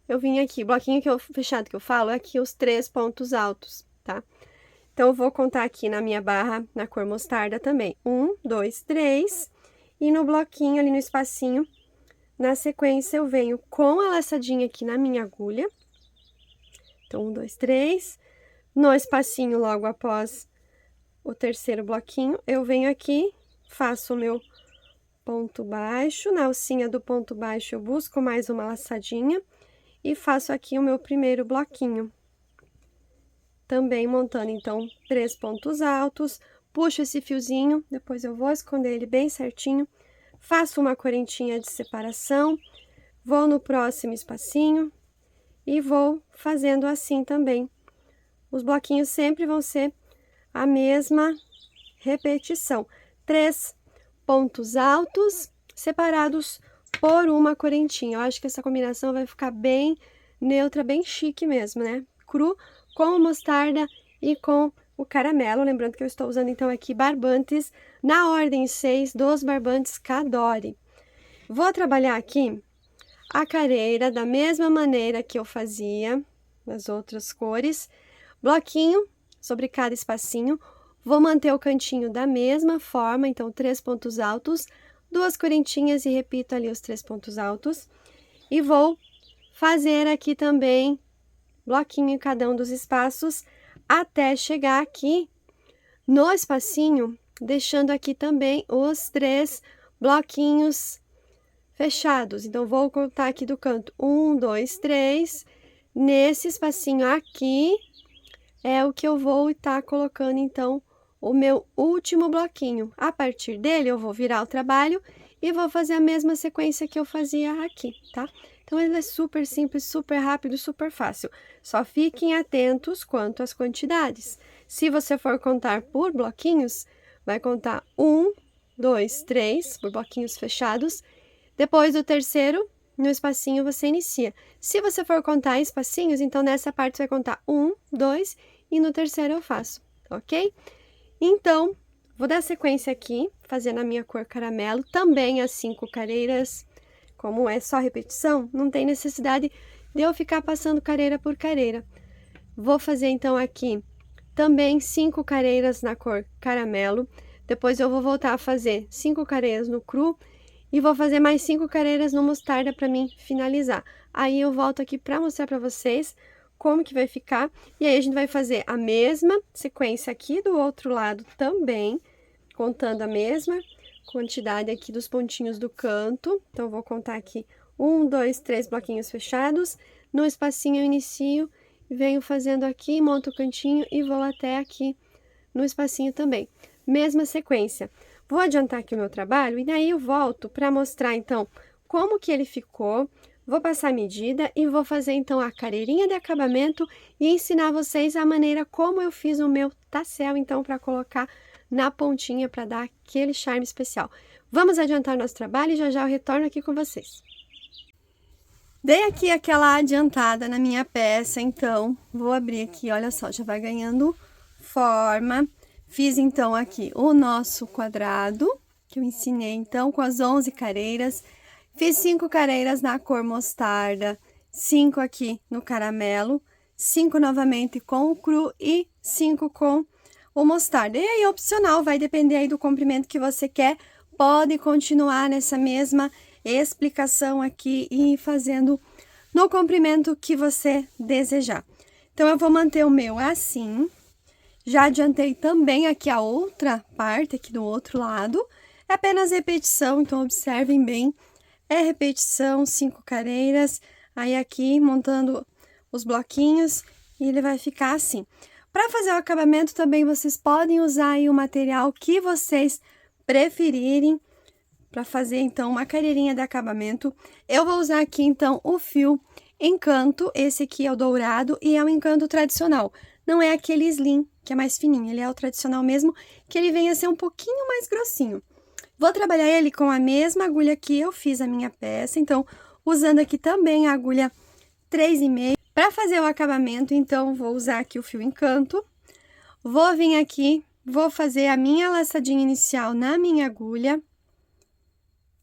Eu vim aqui, bloquinho fechado que eu falo, é aqui os 3 pontos altos, tá? Então, eu vou contar aqui na minha barra, na cor mostarda também. 1, 2, 3. e no bloquinho, ali no espacinho, na sequência, eu venho com a laçadinha aqui na minha agulha. Então, 1, 2, 3. No espacinho, logo após o terceiro bloquinho, eu venho aqui, faço o meu ponto baixo. Na alcinha do ponto baixo, eu busco mais uma laçadinha e faço aqui o meu primeiro bloquinho. Também montando, então, 3 pontos altos, puxo esse fiozinho, depois eu vou esconder ele bem certinho, faço uma correntinha de separação, vou no próximo espacinho e vou fazendo assim também. Os bloquinhos sempre vão ser a mesma repetição. 3 pontos altos separados por uma correntinha. Eu acho que essa combinação vai ficar bem neutra, bem chique mesmo, né? Cru com mostarda e com o caramelo. Lembrando que eu estou usando, então, aqui barbantes na ordem 6 dos barbantes Cadore. Vou trabalhar aqui a careira da mesma maneira que eu fazia nas outras cores. Bloquinho sobre cada espacinho. Vou manter o cantinho da mesma forma, então, 3 pontos altos, 2 correntinhas e repito ali os 3 pontos altos. E vou fazer aqui também bloquinho em cada um dos espaços, até chegar aqui no espacinho, deixando aqui também os 3 bloquinhos fechados. Então, vou contar aqui do canto 1, 2, 3. Nesse espacinho aqui é o que eu vou estar colocando, então, o meu último bloquinho. A partir dele, eu vou virar o trabalho e vou fazer a mesma sequência que eu fazia aqui, tá? Então, ele é super simples, super rápido, super fácil. Só fiquem atentos quanto às quantidades. Se você for contar por bloquinhos, vai contar 1, 2, 3, por bloquinhos fechados. Depois do terceiro, no espacinho, você inicia. Se você for contar espacinhos, então, nessa parte, você vai contar 1, 2, e no terceiro eu faço, ok? Então, vou dar sequência aqui, fazendo a minha cor caramelo, também as 5 careiras. Como é só repetição, não tem necessidade de eu ficar passando careira por careira. Vou fazer, então, aqui também 5 careiras na cor caramelo. Depois eu vou voltar a fazer 5 careiras no cru e vou fazer mais 5 careiras no mostarda para mim finalizar. Aí eu volto aqui para mostrar para vocês como que vai ficar. E aí a gente vai fazer a mesma sequência aqui do outro lado também, contando a mesma quantidade aqui dos pontinhos do canto. Então, eu vou contar aqui 1, 2, 3 bloquinhos fechados. No espacinho eu inicio, venho fazendo aqui, monto o cantinho e vou até aqui no espacinho também. Mesma sequência. Vou adiantar aqui o meu trabalho e daí eu volto para mostrar, então, como que ele ficou. Vou passar a medida e vou fazer, então, a careirinha de acabamento e ensinar vocês a maneira como eu fiz o meu tassel, então, para colocar na pontinha para dar aquele charme especial. Vamos adiantar nosso trabalho e já já eu retorno aqui com vocês. Dei aqui aquela adiantada na minha peça, então, vou abrir aqui, olha só, já vai ganhando forma. Fiz, então, aqui o nosso quadrado, que eu ensinei, então, com as 11 careiras. Fiz 5 careiras na cor mostarda, 5 aqui no caramelo, 5 novamente com o cru e 5 com o mostarda. E aí, opcional, vai depender aí do comprimento que você quer. Pode continuar nessa mesma explicação aqui e ir fazendo no comprimento que você desejar. Então, eu vou manter o meu assim. Já adiantei também aqui a outra parte, aqui do outro lado. É apenas repetição, então, observem bem. É repetição, 5 careiras. Aí, aqui, montando os bloquinhos, e ele vai ficar assim. Para fazer o acabamento também, vocês podem usar aí o material que vocês preferirem para fazer, então, uma careirinha de acabamento. Eu vou usar aqui, então, o fio Encanto. Esse aqui é o dourado e é o Encanto tradicional. Não é aquele slim, que é mais fininho. Ele é o tradicional mesmo, que ele vem a ser um pouquinho mais grossinho. Vou trabalhar ele com a mesma agulha que eu fiz a minha peça. Então, usando aqui também a agulha 3,5. Para fazer o acabamento, então, vou usar aqui o fio Encanto. Vou vir aqui, vou fazer a minha laçadinha inicial na minha agulha.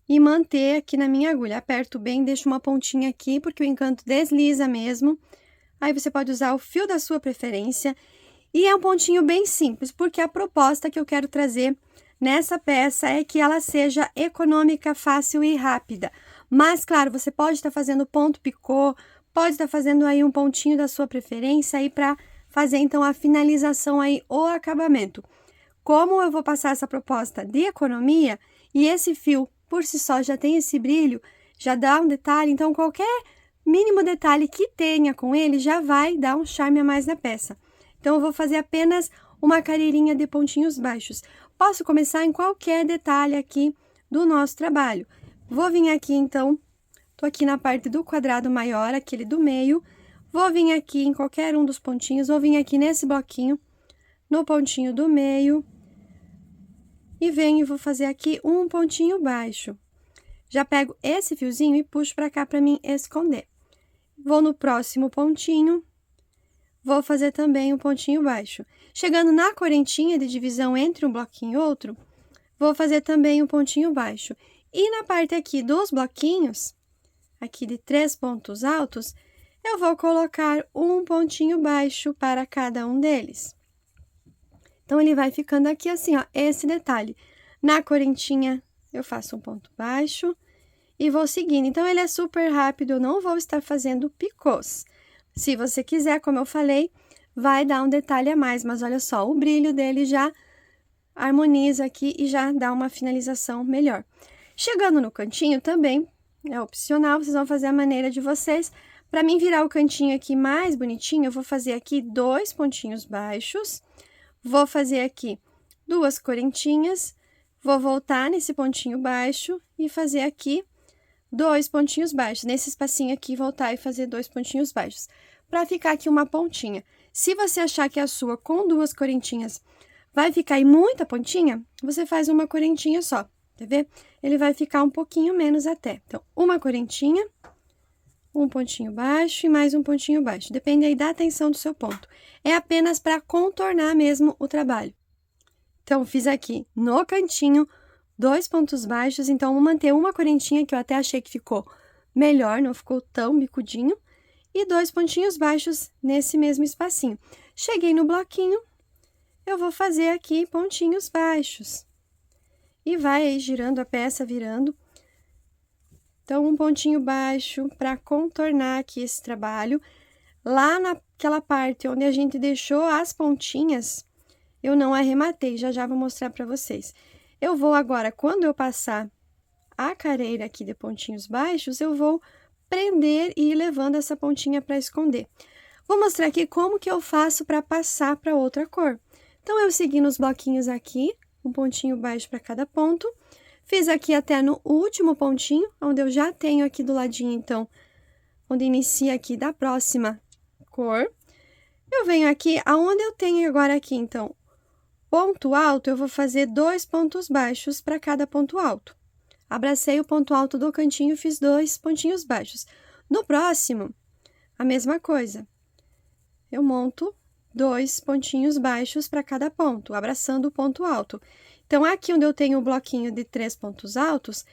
E manter aqui na minha agulha. Aperto bem, deixo uma pontinha aqui, porque o Encanto desliza mesmo. Aí, você pode usar o fio da sua preferência. E é um pontinho bem simples, porque é a proposta que eu quero trazer nessa peça é que ela seja econômica, fácil e rápida. Mas, claro, você pode estar fazendo ponto picô, pode estar fazendo aí um pontinho da sua preferência aí para fazer, então, a finalização aí, o acabamento. Como eu vou passar essa proposta de economia e esse fio, por si só, já tem esse brilho, já dá um detalhe, então, qualquer mínimo detalhe que tenha com ele já vai dar um charme a mais na peça. Então, eu vou fazer apenas uma carreirinha de pontinhos baixos. Posso começar em qualquer detalhe aqui do nosso trabalho. Vou vir aqui, então, tô aqui na parte do quadrado maior, aquele do meio. Vou vir aqui em qualquer um dos pontinhos, vou vir aqui nesse bloquinho, no pontinho do meio. E venho e vou fazer aqui um pontinho baixo. Já pego esse fiozinho e puxo pra cá pra mim esconder. Vou no próximo pontinho, vou fazer também um pontinho baixo. Chegando na correntinha de divisão entre um bloquinho e outro, vou fazer também um pontinho baixo. E na parte aqui dos bloquinhos, aqui de 3 pontos altos, eu vou colocar um pontinho baixo para cada um deles. Então, ele vai ficando aqui assim, ó, esse detalhe. Na correntinha, eu faço um ponto baixo e vou seguindo. Então, ele é super rápido, eu não vou estar fazendo picôs. Se você quiser, como eu falei, vai dar um detalhe a mais, mas olha só, o brilho dele já harmoniza aqui e já dá uma finalização melhor. Chegando no cantinho também, é opcional, vocês vão fazer a maneira de vocês. Para mim virar o cantinho aqui mais bonitinho, eu vou fazer aqui 2 pontinhos baixos, vou fazer aqui 2 correntinhas, vou voltar nesse pontinho baixo e fazer aqui 2 pontinhos baixos. Nesse espacinho aqui, voltar e fazer 2 pontinhos baixos, para ficar aqui uma pontinha. Se você achar que a sua com 2 correntinhas vai ficar aí muita pontinha, você faz uma correntinha só, tá vendo? Ele vai ficar um pouquinho menos até. Então, uma correntinha, um pontinho baixo e mais um pontinho baixo. Depende aí da tensão do seu ponto. É apenas para contornar mesmo o trabalho. Então, fiz aqui no cantinho 2 pontos baixos, então, vou manter uma correntinha que eu até achei que ficou melhor, não ficou tão bicudinho, e 2 pontinhos baixos nesse mesmo espacinho. Cheguei no bloquinho, eu vou fazer aqui pontinhos baixos. E vai aí girando a peça, virando. Então, um pontinho baixo para contornar aqui esse trabalho. Lá naquela parte onde a gente deixou as pontinhas, eu não arrematei, já vou mostrar para vocês. Eu vou agora, quando eu passar a careira aqui de pontinhos baixos, eu vou prender e ir levando essa pontinha para esconder. Vou mostrar aqui como que eu faço para passar para outra cor. Então, eu segui nos bloquinhos aqui, um pontinho baixo para cada ponto. Fiz aqui até no último pontinho, onde eu já tenho aqui do ladinho, então, onde inicia aqui da próxima cor. Eu venho aqui, aonde eu tenho agora aqui, então, ponto alto, eu vou fazer 2 pontos baixos para cada ponto alto. Abracei o ponto alto do cantinho, fiz 2 pontinhos baixos. No próximo, a mesma coisa. Eu monto 2 pontinhos baixos para cada ponto, abraçando o ponto alto. Então, aqui onde eu tenho o bloquinho de 3 pontos altos,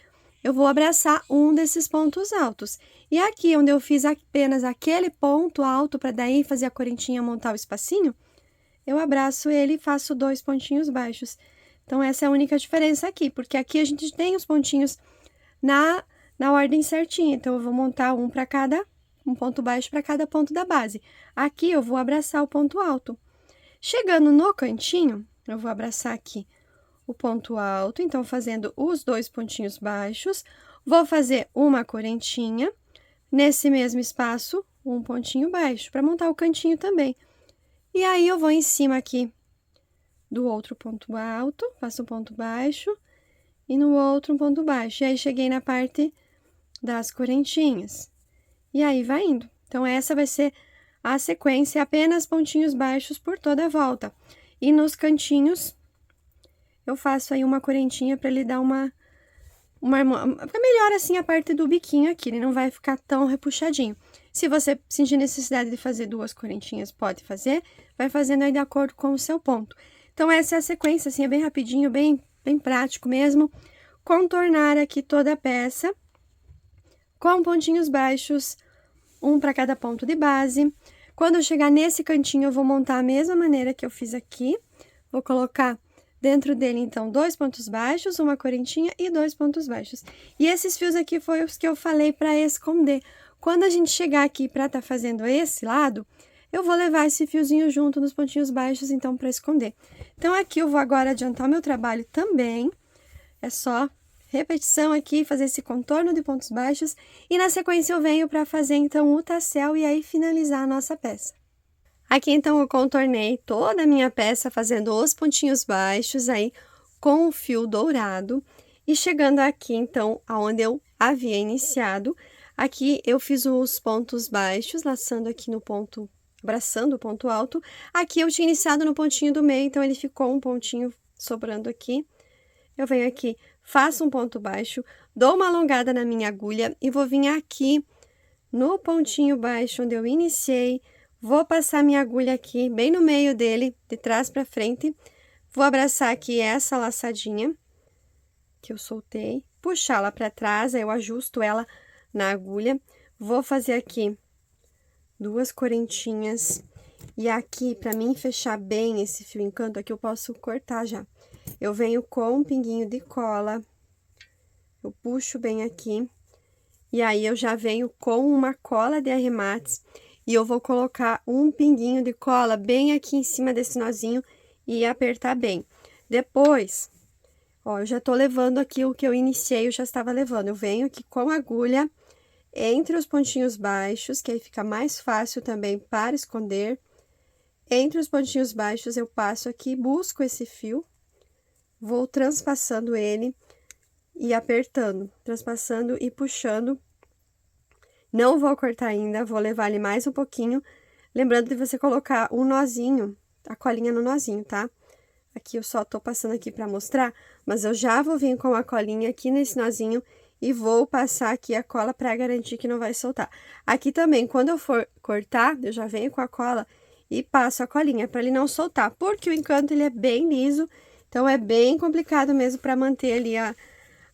eu vou abraçar um desses pontos altos. E aqui onde eu fiz apenas aquele ponto alto, para daí fazer a correntinha montar o espacinho, eu abraço ele e faço 2 pontinhos baixos. Então, essa é a única diferença aqui, porque aqui a gente tem os pontinhos na ordem certinha. Então, eu vou montar um ponto baixo para cada ponto da base. Aqui, eu vou abraçar o ponto alto. Chegando no cantinho, eu vou abraçar aqui o ponto alto, então, fazendo os 2 pontinhos baixos, vou fazer uma correntinha, nesse mesmo espaço, um pontinho baixo, para montar o cantinho também. E aí, eu vou em cima aqui do outro ponto alto, faço um ponto baixo, e no outro um ponto baixo. E aí, cheguei na parte das correntinhas. E aí, vai indo. Então, essa vai ser a sequência, apenas pontinhos baixos por toda a volta. E nos cantinhos, eu faço aí uma correntinha para ele dar fica melhor assim a parte do biquinho aqui, ele não vai ficar tão repuxadinho. Se você sentir necessidade de fazer 2 correntinhas, pode fazer, vai fazendo aí de acordo com o seu ponto. Então, essa é a sequência, assim, é bem rapidinho, bem prático mesmo. Contornar aqui toda a peça com pontinhos baixos, um para cada ponto de base. Quando eu chegar nesse cantinho, eu vou montar a mesma maneira que eu fiz aqui. Vou colocar Dentro dele, então, 2 pontos baixos, uma correntinha e 2 pontos baixos. E esses fios aqui foi os que eu falei para esconder. Quando a gente chegar aqui para estar fazendo esse lado, eu vou levar esse fiozinho junto nos pontinhos baixos, então, para esconder. Então, aqui eu vou agora adiantar o meu trabalho também. É só repetição aqui, fazer esse contorno de pontos baixos. E na sequência eu venho para fazer, então, o tassel e aí finalizar a nossa peça. Aqui, então, eu contornei toda a minha peça, fazendo os pontinhos baixos aí com o fio dourado. E chegando aqui, então, aonde eu havia iniciado, aqui eu fiz os pontos baixos, laçando aqui no ponto, abraçando o ponto alto. Aqui eu tinha iniciado no pontinho do meio, então, ele ficou um pontinho sobrando aqui. Eu venho aqui, faço um ponto baixo, dou uma alongada na minha agulha e vou vir aqui no pontinho baixo onde eu iniciei. Vou passar minha agulha aqui, bem no meio dele, de trás para frente. Vou abraçar aqui essa laçadinha que eu soltei, puxá-la para trás, aí eu ajusto ela na agulha. Vou fazer aqui 2 correntinhas. E aqui, para mim fechar bem esse fio encanto, aqui eu posso cortar já. Eu venho com um pinguinho de cola, eu puxo bem aqui. E aí, eu já venho com uma cola de arremates. E eu vou colocar um pinguinho de cola bem aqui em cima desse nozinho e apertar bem. Depois, ó, eu já tô levando aqui o que eu iniciei, eu já estava levando. Eu venho aqui com a agulha entre os pontinhos baixos, que aí fica mais fácil também para esconder. Entre os pontinhos baixos, eu passo aqui, busco esse fio, vou transpassando ele e apertando, transpassando e puxando. Não vou cortar ainda, vou levar ele mais um pouquinho. Lembrando de você colocar um nozinho, a colinha no nozinho, tá? Aqui eu só tô passando aqui pra mostrar, mas eu já vou vir com a colinha aqui nesse nozinho e vou passar aqui a cola pra garantir que não vai soltar. Aqui também, quando eu for cortar, eu já venho com a cola e passo a colinha pra ele não soltar, porque o encanto ele é bem liso, então é bem complicado mesmo pra manter ali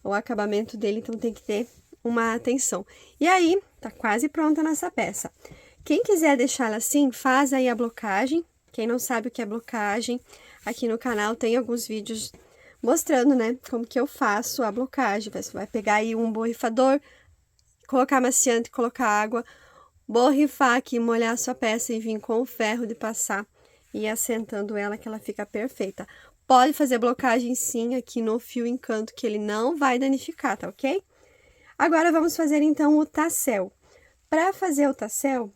o acabamento dele, então tem que ter uma atenção. E aí, tá quase pronta a nossa peça. Quem quiser deixar ela assim, faz aí a blocagem. Quem não sabe o que é blocagem, aqui no canal tem alguns vídeos mostrando, né, como que eu faço a blocagem. Você vai pegar aí um borrifador, colocar amaciante, colocar água, borrifar aqui, molhar a sua peça e vir com o ferro de passar e ir assentando ela que ela fica perfeita. Pode fazer blocagem sim aqui no fio encanto, que ele não vai danificar, tá ok? Agora, vamos fazer, então, o tassel. Para fazer o tassel,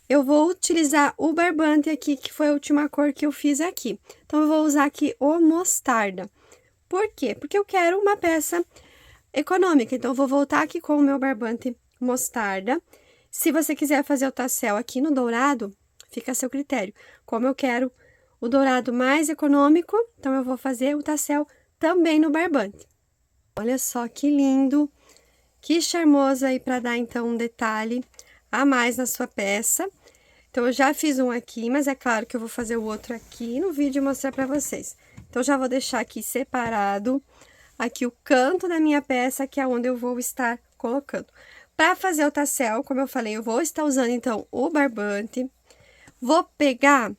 eu vou utilizar o barbante aqui, que foi a última cor que eu fiz aqui. Então, eu vou usar aqui o mostarda. Por quê? Porque eu quero uma peça econômica. Então, eu vou voltar aqui com o meu barbante mostarda. Se você quiser fazer o tassel aqui no dourado, fica a seu critério. Como eu quero o dourado mais econômico, então, eu vou fazer o tassel também no barbante. Olha só que lindo! Que charmoso aí para dar, então, um detalhe a mais na sua peça. Então, eu já fiz um aqui, mas é claro que eu vou fazer o outro aqui no vídeo e mostrar para vocês. Então, já vou deixar aqui separado, aqui o canto da minha peça, que é onde eu vou estar colocando. Para fazer o tassel, como eu falei, eu vou estar usando, então, o barbante. Vou pegar,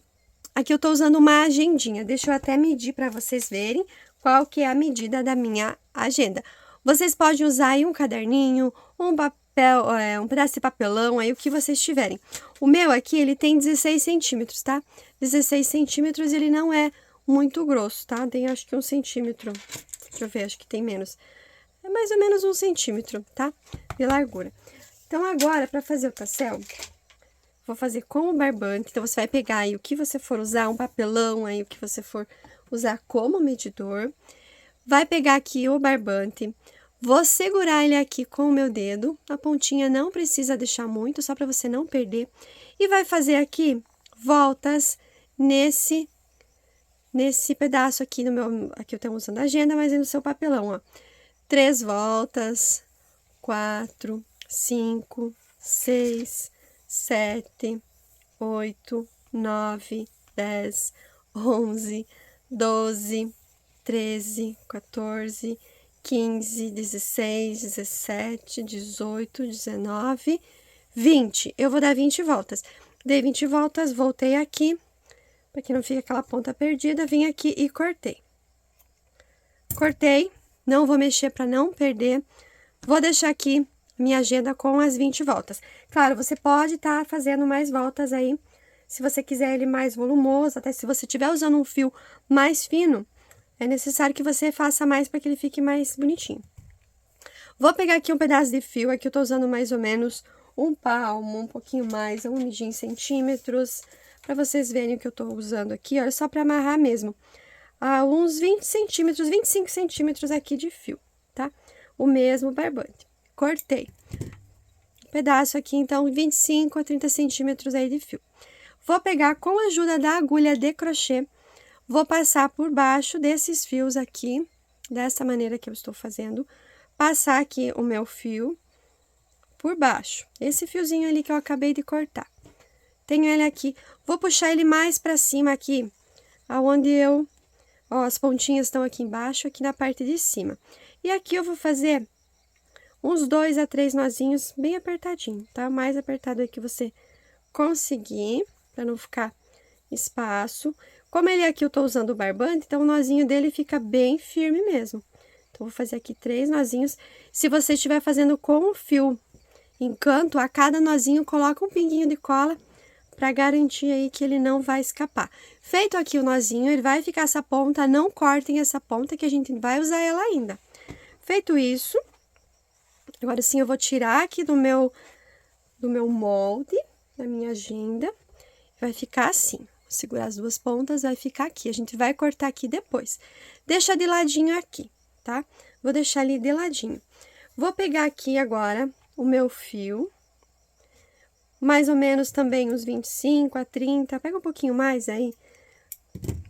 aqui eu tô usando uma agendinha, deixa eu até medir para vocês verem qual que é a medida da minha agenda. Vocês podem usar aí um caderninho, um papel, um pedaço de papelão, aí o que vocês tiverem. O meu aqui, ele tem 16 centímetros, tá? 16 centímetros, ele não é muito grosso, tá? Tem acho que 1 centímetro, deixa eu ver, acho que tem menos. É mais ou menos 1 centímetro, tá? De largura. Então, agora, para fazer o tassel, vou fazer com o barbante. Então, você vai pegar aí o que você for usar, um papelão aí, o que você for usar como medidor. Vai pegar aqui o barbante, vou segurar ele aqui com o meu dedo, a pontinha não precisa deixar muito, só para você não perder. E vai fazer aqui voltas nesse pedaço aqui no meu, aqui eu tenho usando a agenda, mas é no seu papelão, ó. 3 voltas, 4, 5, 6, 7, 8, 9, 10, 11, 12, 13, 14, 15, 16, 17, 18, 19, 20. Eu vou dar 20 voltas. Dei 20 voltas, voltei aqui, para que não fique aquela ponta perdida, vim aqui e cortei. cortei, não vou mexer para não perder. Vou deixar aqui minha agenda com as 20 voltas. Claro, você pode estar fazendo mais voltas aí, se você quiser ele mais volumoso, até se você estiver usando um fio mais fino, é necessário que você faça mais para que ele fique mais bonitinho. Vou pegar aqui um pedaço de fio, aqui eu tô usando mais ou menos um palmo, um pouquinho mais, vamos medir em centímetros, para vocês verem o que eu tô usando aqui, olha, só para amarrar mesmo. Uns 20 centímetros, 25 centímetros aqui de fio, tá? O mesmo barbante. Cortei. Um pedaço aqui, então, 25 a 30 centímetros aí de fio. Vou pegar com a ajuda da agulha de crochê, vou passar por baixo desses fios aqui, dessa maneira que eu estou fazendo, passar aqui o meu fio por baixo. Esse fiozinho ali que eu acabei de cortar. Tenho ele aqui, vou puxar ele mais pra cima aqui, aonde ó, as pontinhas estão aqui embaixo, aqui na parte de cima. E aqui eu vou fazer uns 2 a 3 nozinhos bem apertadinho, tá? Mais apertado aí que você conseguir, pra não ficar espaço. Como ele aqui eu tô usando o barbante, então o nozinho dele fica bem firme mesmo. Então, vou fazer aqui 3 nozinhos. Se você estiver fazendo com o fio em canto, a cada nozinho coloca um pinguinho de cola para garantir aí que ele não vai escapar. Feito aqui o nozinho, ele vai ficar essa ponta, não cortem essa ponta que a gente vai usar ela ainda. Feito isso, agora sim eu vou tirar aqui do meu molde, da minha agenda, vai ficar assim. Vou segurar as duas pontas, vai ficar aqui. A gente vai cortar aqui depois. Deixa de ladinho aqui, tá? Vou deixar ali de ladinho. Vou pegar aqui agora o meu fio, mais ou menos também uns 25 a 30, pega um pouquinho mais aí,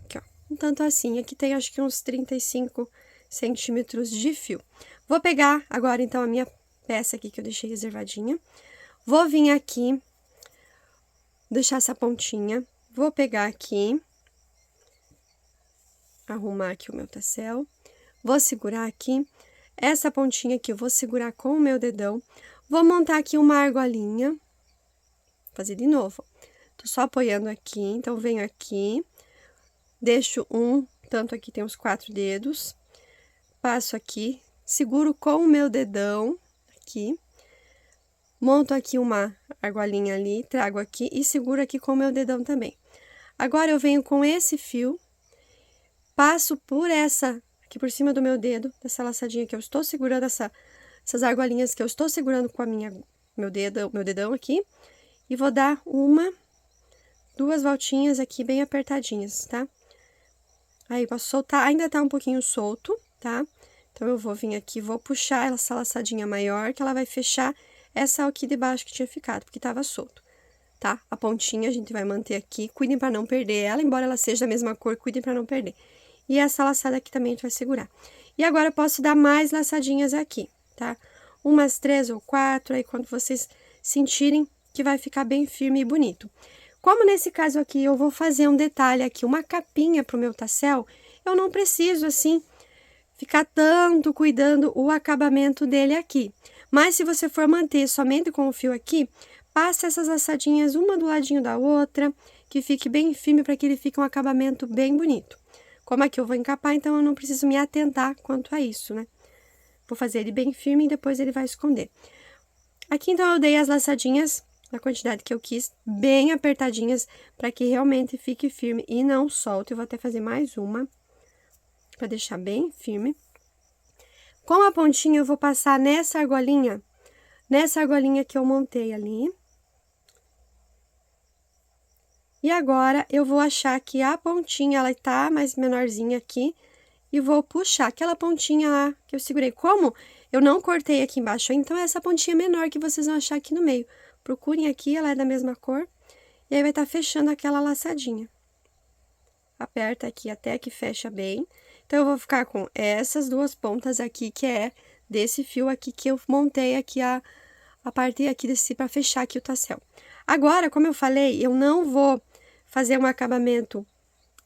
aqui ó, um tanto assim, aqui tem acho que uns 35 centímetros de fio. Vou pegar agora então a minha peça aqui que eu deixei reservadinha, vou vir aqui, deixar essa pontinha, vou pegar aqui, arrumar aqui o meu tassel, vou segurar aqui, essa pontinha aqui eu vou segurar com o meu dedão, vou montar aqui uma argolinha, fazer de novo. Tô só apoiando aqui, então venho aqui, deixo tanto aqui tem uns 4 dedos, passo aqui, seguro com o meu dedão aqui, monto aqui uma argolinha ali, trago aqui e seguro aqui com o meu dedão também. Agora, eu venho com esse fio, passo por aqui por cima do meu dedo, dessa laçadinha que eu estou segurando, essas argolinhas que eu estou segurando com meu dedão aqui, e vou dar 2 voltinhas aqui bem apertadinhas, tá? Aí, posso soltar, ainda tá um pouquinho solto, tá? Então, eu vou vir aqui, vou puxar essa laçadinha maior, que ela vai fechar essa aqui de baixo que tinha ficado, porque tava solto, tá? A pontinha a gente vai manter aqui, cuidem pra não perder ela, embora ela seja da mesma cor, cuidem pra não perder. E essa laçada aqui também a gente vai segurar. E agora, eu posso dar mais laçadinhas aqui, tá? Umas 3 ou 4, aí quando vocês sentirem que vai ficar bem firme e bonito. Como nesse caso aqui, eu vou fazer um detalhe aqui, uma capinha pro meu tassel, eu não preciso, assim, ficar tanto cuidando o acabamento dele aqui. Mas, se você for manter somente com o fio aqui, passa essas laçadinhas uma do ladinho da outra, que fique bem firme para que ele fique um acabamento bem bonito. Como aqui eu vou encapar, então eu não preciso me atentar quanto a isso, né? Vou fazer ele bem firme e depois ele vai esconder. Aqui, então, eu dei as laçadinhas na quantidade que eu quis, bem apertadinhas, para que realmente fique firme e não solte. Eu vou até fazer mais uma, para deixar bem firme. Com a pontinha, eu vou passar nessa argolinha que eu montei ali. E agora, eu vou achar que a pontinha, ela tá mais menorzinha aqui, e vou puxar aquela pontinha lá que eu segurei. Como eu não cortei aqui embaixo, então, é essa pontinha menor que vocês vão achar aqui no meio. Procurem aqui, ela é da mesma cor, e aí vai estar fechando aquela laçadinha. Aperta aqui até que fecha bem. Então, eu vou ficar com essas 2 pontas aqui, que é desse fio aqui que eu montei aqui a parte aqui para fechar aqui o tassel. Agora, como eu falei, eu não vou fazer um acabamento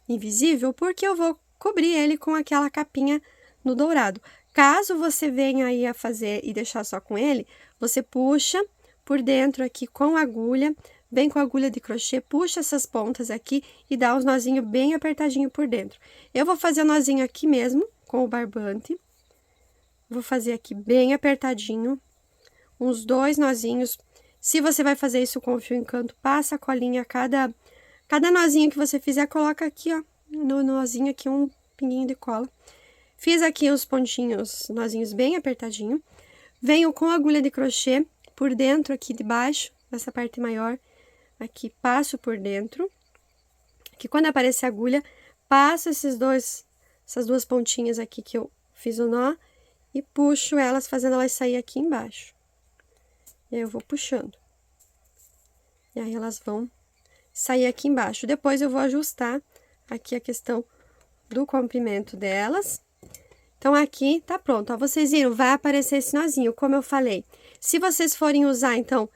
invisível, porque eu vou cobrir ele com aquela capinha no dourado. Caso você venha aí a fazer e deixar só com ele, você puxa por dentro aqui com a agulha, vem com a agulha de crochê, puxa essas pontas aqui e dá uns nozinhos bem apertadinho por dentro. Eu vou fazer o nozinho aqui mesmo, com o barbante. Vou fazer aqui bem apertadinho, uns 2 nozinhos. Se você vai fazer isso com o fio encanto, passa a colinha, cada nozinho que você fizer, coloca aqui, ó, no nozinho aqui um pinguinho de cola. Fiz aqui os pontinhos, nozinhos bem apertadinho. Venho com a agulha de crochê por dentro aqui de baixo, nessa parte maior, aqui passo por dentro. Que quando aparecer a agulha, passo essas 2 pontinhas aqui que eu fiz o nó e puxo elas, fazendo elas sair aqui embaixo. E aí eu vou puxando. E aí elas vão sair aqui embaixo. Depois eu vou ajustar aqui a questão do comprimento delas. Então, aqui tá pronto, ó. Vocês viram, vai aparecer esse nozinho, como eu falei. Se vocês forem usar, então,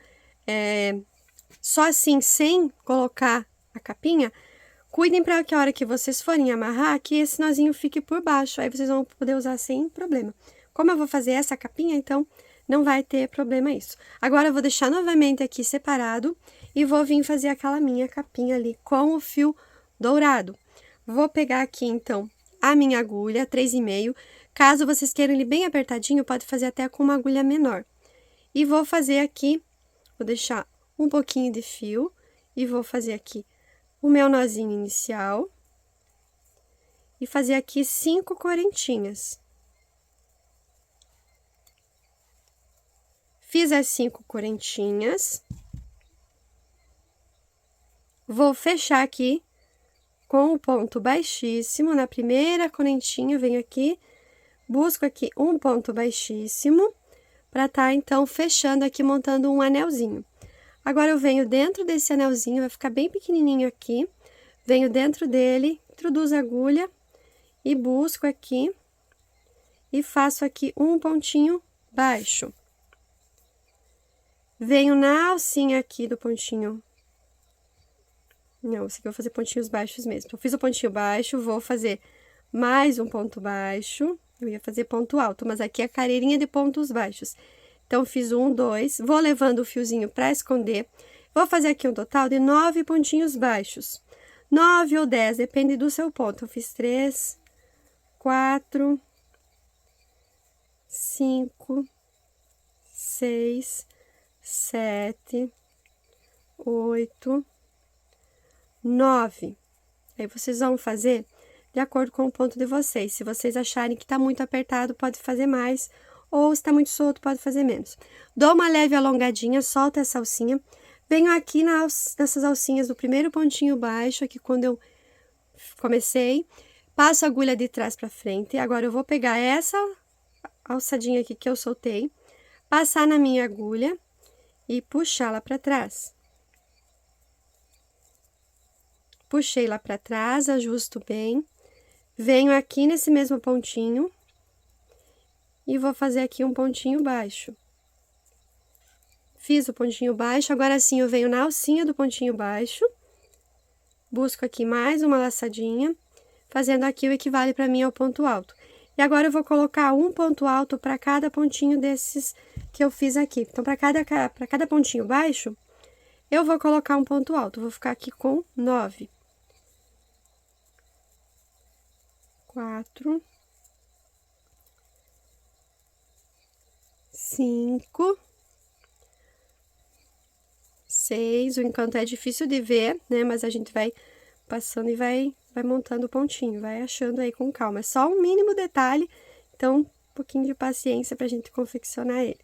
só assim, sem colocar a capinha, cuidem para que a hora que vocês forem amarrar, que esse nozinho fique por baixo. Aí, vocês vão poder usar sem problema. Como eu vou fazer essa capinha, então, não vai ter problema isso. Agora, eu vou deixar novamente aqui separado e vou vir fazer aquela minha capinha ali com o fio dourado. Vou pegar aqui, então, a minha agulha, 3,5. Caso vocês queiram ele bem apertadinho, pode fazer até com uma agulha menor. E vou fazer aqui, vou deixar um pouquinho de fio e vou fazer aqui o meu nozinho inicial. E fazer aqui 5 correntinhas. Fiz as 5 correntinhas. Vou fechar aqui com o ponto baixíssimo. Na primeira correntinha, venho aqui, busco aqui um ponto baixíssimo, para tá, então, fechando aqui, montando um anelzinho. Agora, eu venho dentro desse anelzinho, vai ficar bem pequenininho aqui, venho dentro dele, introduzo a agulha e busco aqui, e faço aqui um pontinho baixo. Venho na alcinha aqui do pontinho. Não, esse aqui eu vou fazer pontinhos baixos mesmo. Eu fiz o pontinho baixo, vou fazer mais um ponto baixo. Eu ia fazer ponto alto, mas aqui é a carreirinha de pontos baixos. Então, fiz 1, 2, vou levando o fiozinho para esconder. Vou fazer aqui um total de 9 pontinhos baixos. 9 ou 10, depende do seu ponto. Eu fiz 3, 4, 5, 6, 7, 8, 9. Aí, vocês vão fazer de acordo com o ponto de vocês. Se vocês acharem que tá muito apertado, pode fazer mais. Ou se tá muito solto, pode fazer menos. Dou uma leve alongadinha, solto essa alcinha. Venho aqui nessas alcinhas do primeiro pontinho baixo, aqui quando eu comecei. Passo a agulha de trás pra frente. Agora, eu vou pegar essa alçadinha aqui que eu soltei. Passar na minha agulha e puxar lá pra trás. Puxei lá pra trás, ajusto bem. Venho aqui nesse mesmo pontinho. E vou fazer aqui um pontinho baixo. Fiz o pontinho baixo, agora sim eu venho na alcinha do pontinho baixo. Busco aqui mais uma laçadinha, fazendo aqui o equivale para mim ao ponto alto. E agora eu vou colocar um ponto alto para cada pontinho desses que eu fiz aqui. Então, para cada pontinho baixo, eu vou colocar um ponto alto. Vou ficar aqui com 9. 4, 5, 6. O encanto é difícil de ver, né? Mas a gente vai passando e vai montando o pontinho, vai achando aí com calma. É só um mínimo detalhe, então, um pouquinho de paciência pra gente confeccionar ele.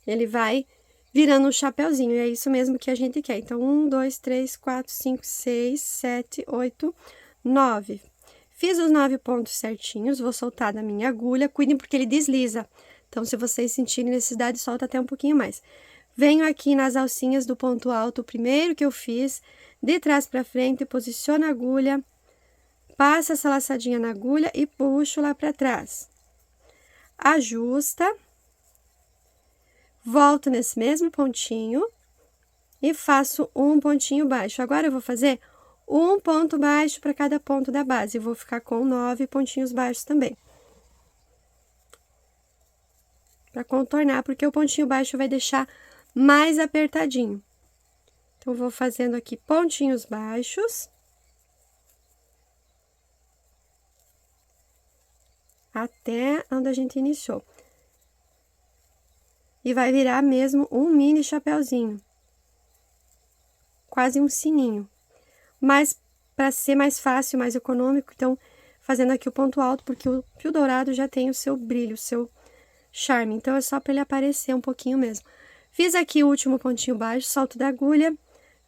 Ele vai virando um chapeuzinho, e é isso mesmo que a gente quer. Então, 1, 2, 3, 4, 5, 6, 7, 8, 9. Fiz os 9 pontos certinhos, vou soltar da minha agulha, cuidem porque ele desliza. Então, se vocês sentirem necessidade, solta até um pouquinho mais. Venho aqui nas alcinhas do ponto alto, o primeiro que eu fiz, de trás pra frente, posiciono a agulha, passo essa laçadinha na agulha e puxo lá pra trás. Ajusta. Volto nesse mesmo pontinho e faço um pontinho baixo. Agora, eu vou fazer um ponto baixo para cada ponto da base. Vou ficar com 9 pontinhos baixos também. para contornar, porque o pontinho baixo vai deixar mais apertadinho. Então, vou fazendo aqui pontinhos baixos. Até onde a gente iniciou. E vai virar mesmo um mini chapéuzinho. Quase um sininho. Mas, para ser mais fácil, mais econômico, então, fazendo aqui o ponto alto, porque o fio dourado já tem o seu brilho, o seu charme. Então, é só para ele aparecer um pouquinho mesmo. Fiz aqui o último pontinho baixo, solto da agulha.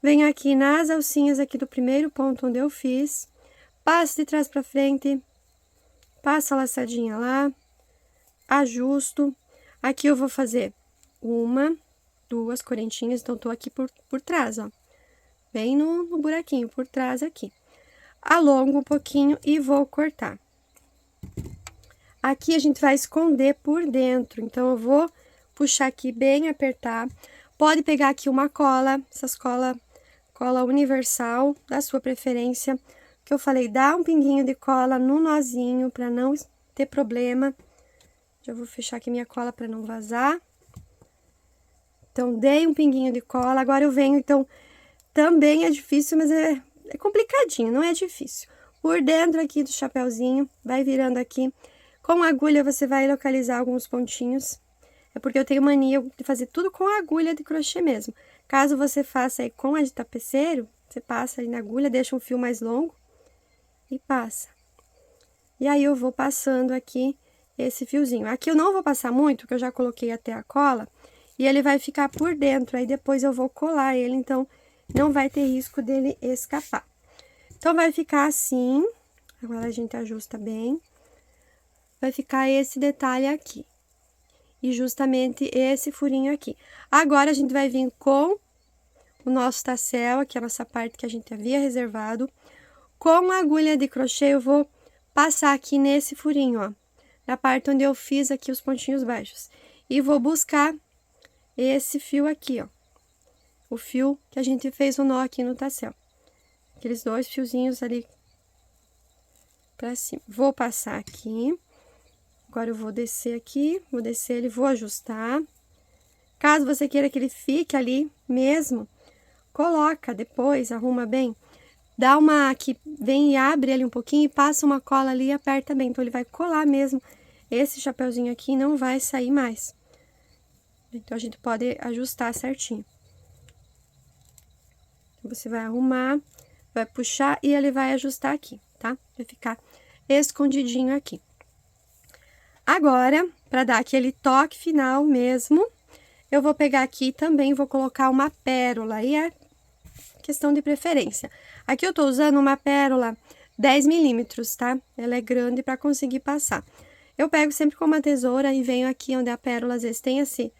Venho aqui nas alcinhas aqui do primeiro ponto onde eu fiz. Passo de trás para frente. Passo a laçadinha lá. Ajusto. Aqui eu vou fazer uma, duas correntinhas. Então, tô aqui por trás, ó. Bem no buraquinho, por trás aqui. Alongo um pouquinho e vou cortar. Aqui a gente vai esconder por dentro. Então, eu vou puxar aqui bem, apertar. Pode pegar aqui uma cola, essas cola universal, da sua preferência, que eu falei, dá um pinguinho de cola no nozinho, para não ter problema. Já vou fechar aqui minha cola para não vazar. Então, dei um pinguinho de cola, agora eu venho, então, também é difícil, mas é complicadinho, não é difícil. Por dentro aqui do chapéuzinho, vai virando aqui. Com a agulha, você vai localizar alguns pontinhos. É porque eu tenho mania de fazer tudo com a agulha de crochê mesmo. Caso você faça aí com a de tapeceiro, você passa ali na agulha, deixa um fio mais longo e passa. E aí, eu vou passando aqui esse fiozinho. Aqui eu não vou passar muito, porque eu já coloquei até a cola, e ele vai ficar por dentro, aí depois eu vou colar ele, então, não vai ter risco dele escapar. Então, vai ficar assim, agora a gente ajusta bem, vai ficar esse detalhe aqui. E justamente esse furinho aqui. Agora, a gente vai vir com o nosso tassel, aqui a nossa parte que a gente havia reservado. Com a agulha de crochê, eu vou passar aqui nesse furinho, ó. Na parte onde eu fiz aqui os pontinhos baixos. E vou buscar esse fio aqui, ó. O fio que a gente fez o nó aqui no tassel. Aqueles dois fiozinhos ali pra cima. Vou passar aqui. Agora, eu vou descer aqui, vou descer ele, vou ajustar. Caso você queira que ele fique ali mesmo, coloca depois, arruma bem. Dá uma, aqui, vem e abre ele um pouquinho e passa uma cola ali e aperta bem. Então, ele vai colar mesmo esse chapeuzinho aqui e não vai sair mais. Então, a gente pode ajustar certinho. Você vai arrumar, vai puxar e ele vai ajustar aqui, tá? Vai ficar escondidinho aqui. Agora, para dar aquele toque final mesmo, eu vou pegar aqui também, vou colocar uma pérola, e é questão de preferência. Aqui eu tô usando uma pérola 10 milímetros, tá? Ela é grande para conseguir passar. Eu pego sempre com uma tesoura e venho aqui onde a pérola, às vezes, tem esse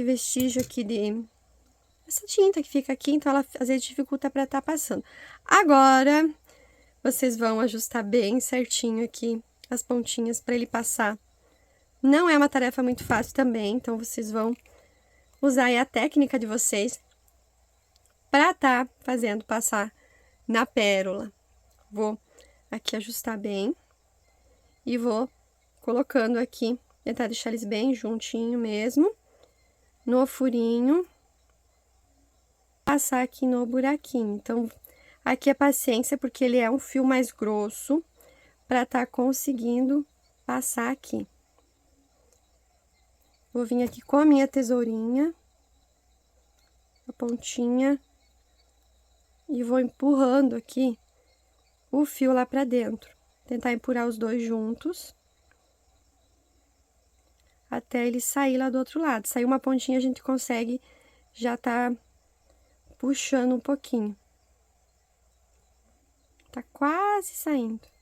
vestígio aqui essa tinta que fica aqui, então ela às vezes dificulta para estar passando. Agora, vocês vão ajustar bem certinho aqui as pontinhas para ele passar. Não é uma tarefa muito fácil também, então vocês vão usar aí a técnica de vocês para estar fazendo passar na pérola. Vou aqui ajustar bem e vou colocando aqui, tentar deixar eles bem juntinho mesmo, no furinho, passar aqui no buraquinho. Então, aqui é paciência, porque ele é um fio mais grosso, para estar conseguindo passar aqui. Vou vir aqui com a minha tesourinha, a pontinha, e vou empurrando aqui o fio lá pra dentro. Tentar empurrar os dois juntos, até ele sair lá do outro lado. Sair uma pontinha, a gente consegue já tá puxando um pouquinho. Tá quase saindo.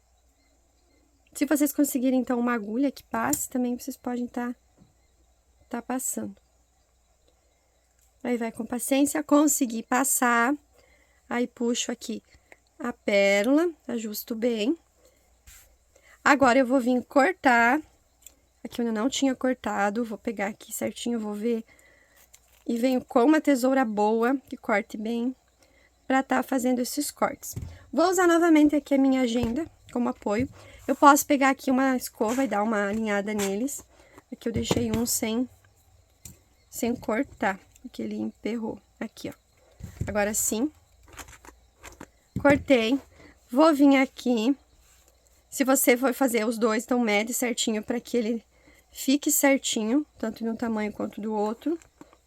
Se vocês conseguirem, então, uma agulha que passe, também vocês podem tá passando. Aí, vai com paciência, conseguir passar. Aí, puxo aqui a pérola, ajusto bem. Agora, eu vou vir cortar. Aqui eu ainda não tinha cortado, vou pegar aqui certinho, vou ver. E venho com uma tesoura boa, que corte bem, pra tá fazendo esses cortes. Vou usar novamente aqui a minha agenda como apoio. Eu posso pegar aqui uma escova e dar uma alinhada neles. Aqui eu deixei um sem cortar, porque ele emperrou. Aqui, ó. Agora sim. Cortei. Vou vir aqui. Se você for fazer os dois, então mede certinho para que ele fique certinho, tanto de um tamanho quanto do outro,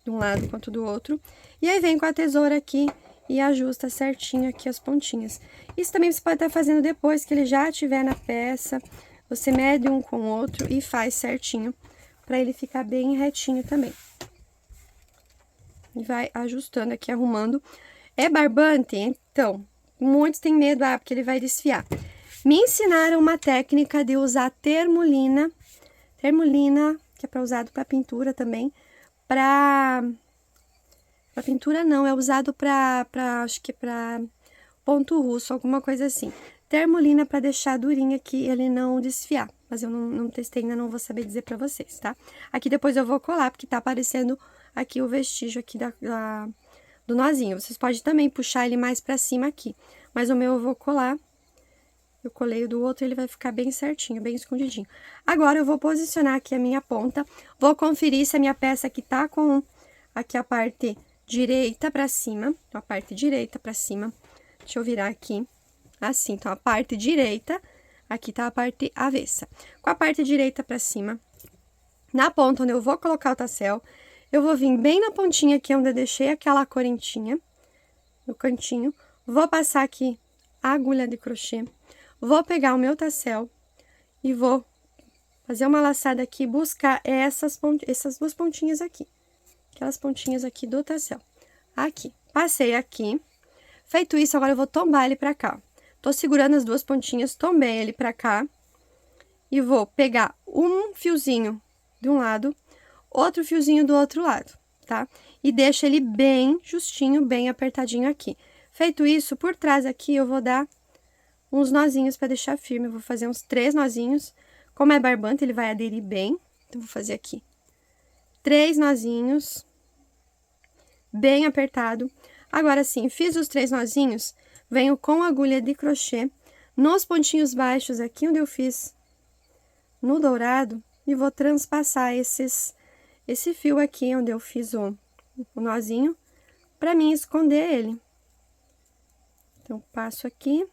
de um lado quanto do outro. E aí vem com a tesoura aqui e ajusta certinho aqui as pontinhas. Isso também você pode estar fazendo depois que ele já estiver na peça. Você mede um com o outro e faz certinho, para ele ficar bem retinho também. E vai ajustando aqui, arrumando. É barbante, então, muitos têm medo, porque ele vai desfiar. Me ensinaram uma técnica de usar termolina, que é para usado para pintura também, para pintura não, é usado acho que para ponto russo, alguma coisa assim. Termolina para deixar durinha aqui, ele não desfiar. Mas eu não testei, ainda não vou saber dizer para vocês, tá? Aqui depois eu vou colar, porque tá aparecendo aqui o vestígio aqui do nozinho. Vocês podem também puxar ele mais para cima aqui. Mas o meu eu vou colar. Eu colei o do outro, ele vai ficar bem certinho, bem escondidinho. Agora eu vou posicionar aqui a minha ponta. Vou conferir se a minha peça aqui tá com aqui a parte direita para cima. Então, a parte direita para cima. Deixa eu virar aqui. Assim, então, a parte direita, aqui tá a parte avessa. Com a parte direita pra cima, na ponta onde eu vou colocar o tassel, eu vou vir bem na pontinha aqui onde eu deixei aquela correntinha, no cantinho, vou passar aqui a agulha de crochê, vou pegar o meu tassel e vou fazer uma laçada aqui e buscar essas duas pontinhas aqui, aquelas pontinhas aqui do tassel. Aqui, passei aqui. Feito isso, agora eu vou tombar ele pra cá, ó. Tô segurando as duas pontinhas, tombei ele pra cá. E vou pegar um fiozinho de um lado, outro fiozinho do outro lado, tá? E deixo ele bem justinho, bem apertadinho aqui. Feito isso, por trás aqui, eu vou dar uns nozinhos pra deixar firme. Eu vou fazer uns 3 nozinhos. Como é barbante, ele vai aderir bem. Então, vou fazer aqui 3 nozinhos, bem apertado. Agora sim, fiz os 3 nozinhos. Venho com agulha de crochê nos pontinhos baixos aqui onde eu fiz no dourado e vou transpassar esse fio aqui onde eu fiz o nozinho para mim esconder ele. Então, passo aqui.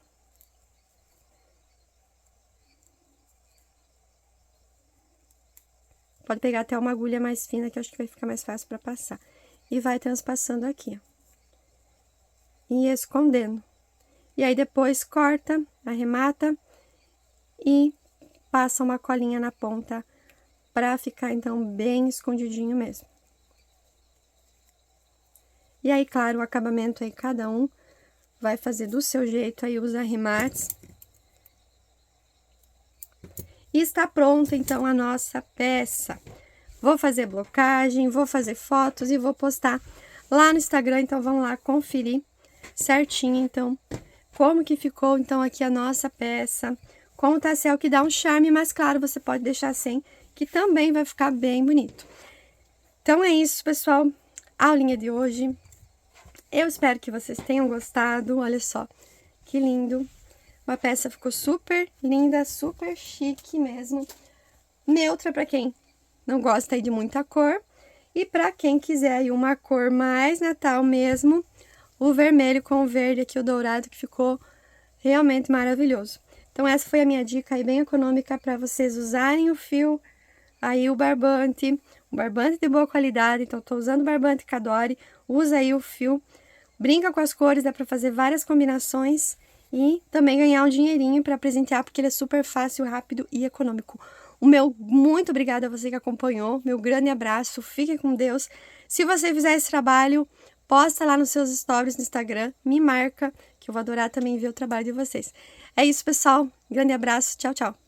Pode pegar até uma agulha mais fina que eu acho que vai ficar mais fácil para passar. E vai transpassando aqui, ó. E escondendo. E aí, depois, corta, arremata e passa uma colinha na ponta pra ficar, então, bem escondidinho mesmo. E aí, claro, o acabamento aí, cada um vai fazer do seu jeito aí os arremates. E está pronta, então, a nossa peça. Vou fazer blocagem, vou fazer fotos e vou postar lá no Instagram, então, vamos lá conferir certinho, então, como que ficou, então, aqui a nossa peça, com o tassel que dá um charme, mas, claro, você pode deixar sem, que também vai ficar bem bonito. Então, é isso, pessoal, a aulinha de hoje. Eu espero que vocês tenham gostado, olha só, que lindo. A peça ficou super linda, super chique mesmo. Neutra para quem não gosta aí de muita cor. E para quem quiser aí uma cor mais Natal mesmo, o vermelho com o verde aqui, o dourado, que ficou realmente maravilhoso. Então, essa foi a minha dica aí bem econômica para vocês usarem o fio, aí o barbante de boa qualidade. Então, tô usando o barbante Cadore, usa aí o fio, brinca com as cores, dá para fazer várias combinações e também ganhar um dinheirinho para presentear, porque ele é super fácil, rápido e econômico. O meu muito obrigada a você que acompanhou, meu grande abraço, fique com Deus. Se você fizer esse trabalho, posta lá nos seus stories no Instagram, me marca, que eu vou adorar também ver o trabalho de vocês. É isso, pessoal. Grande abraço. Tchau, tchau.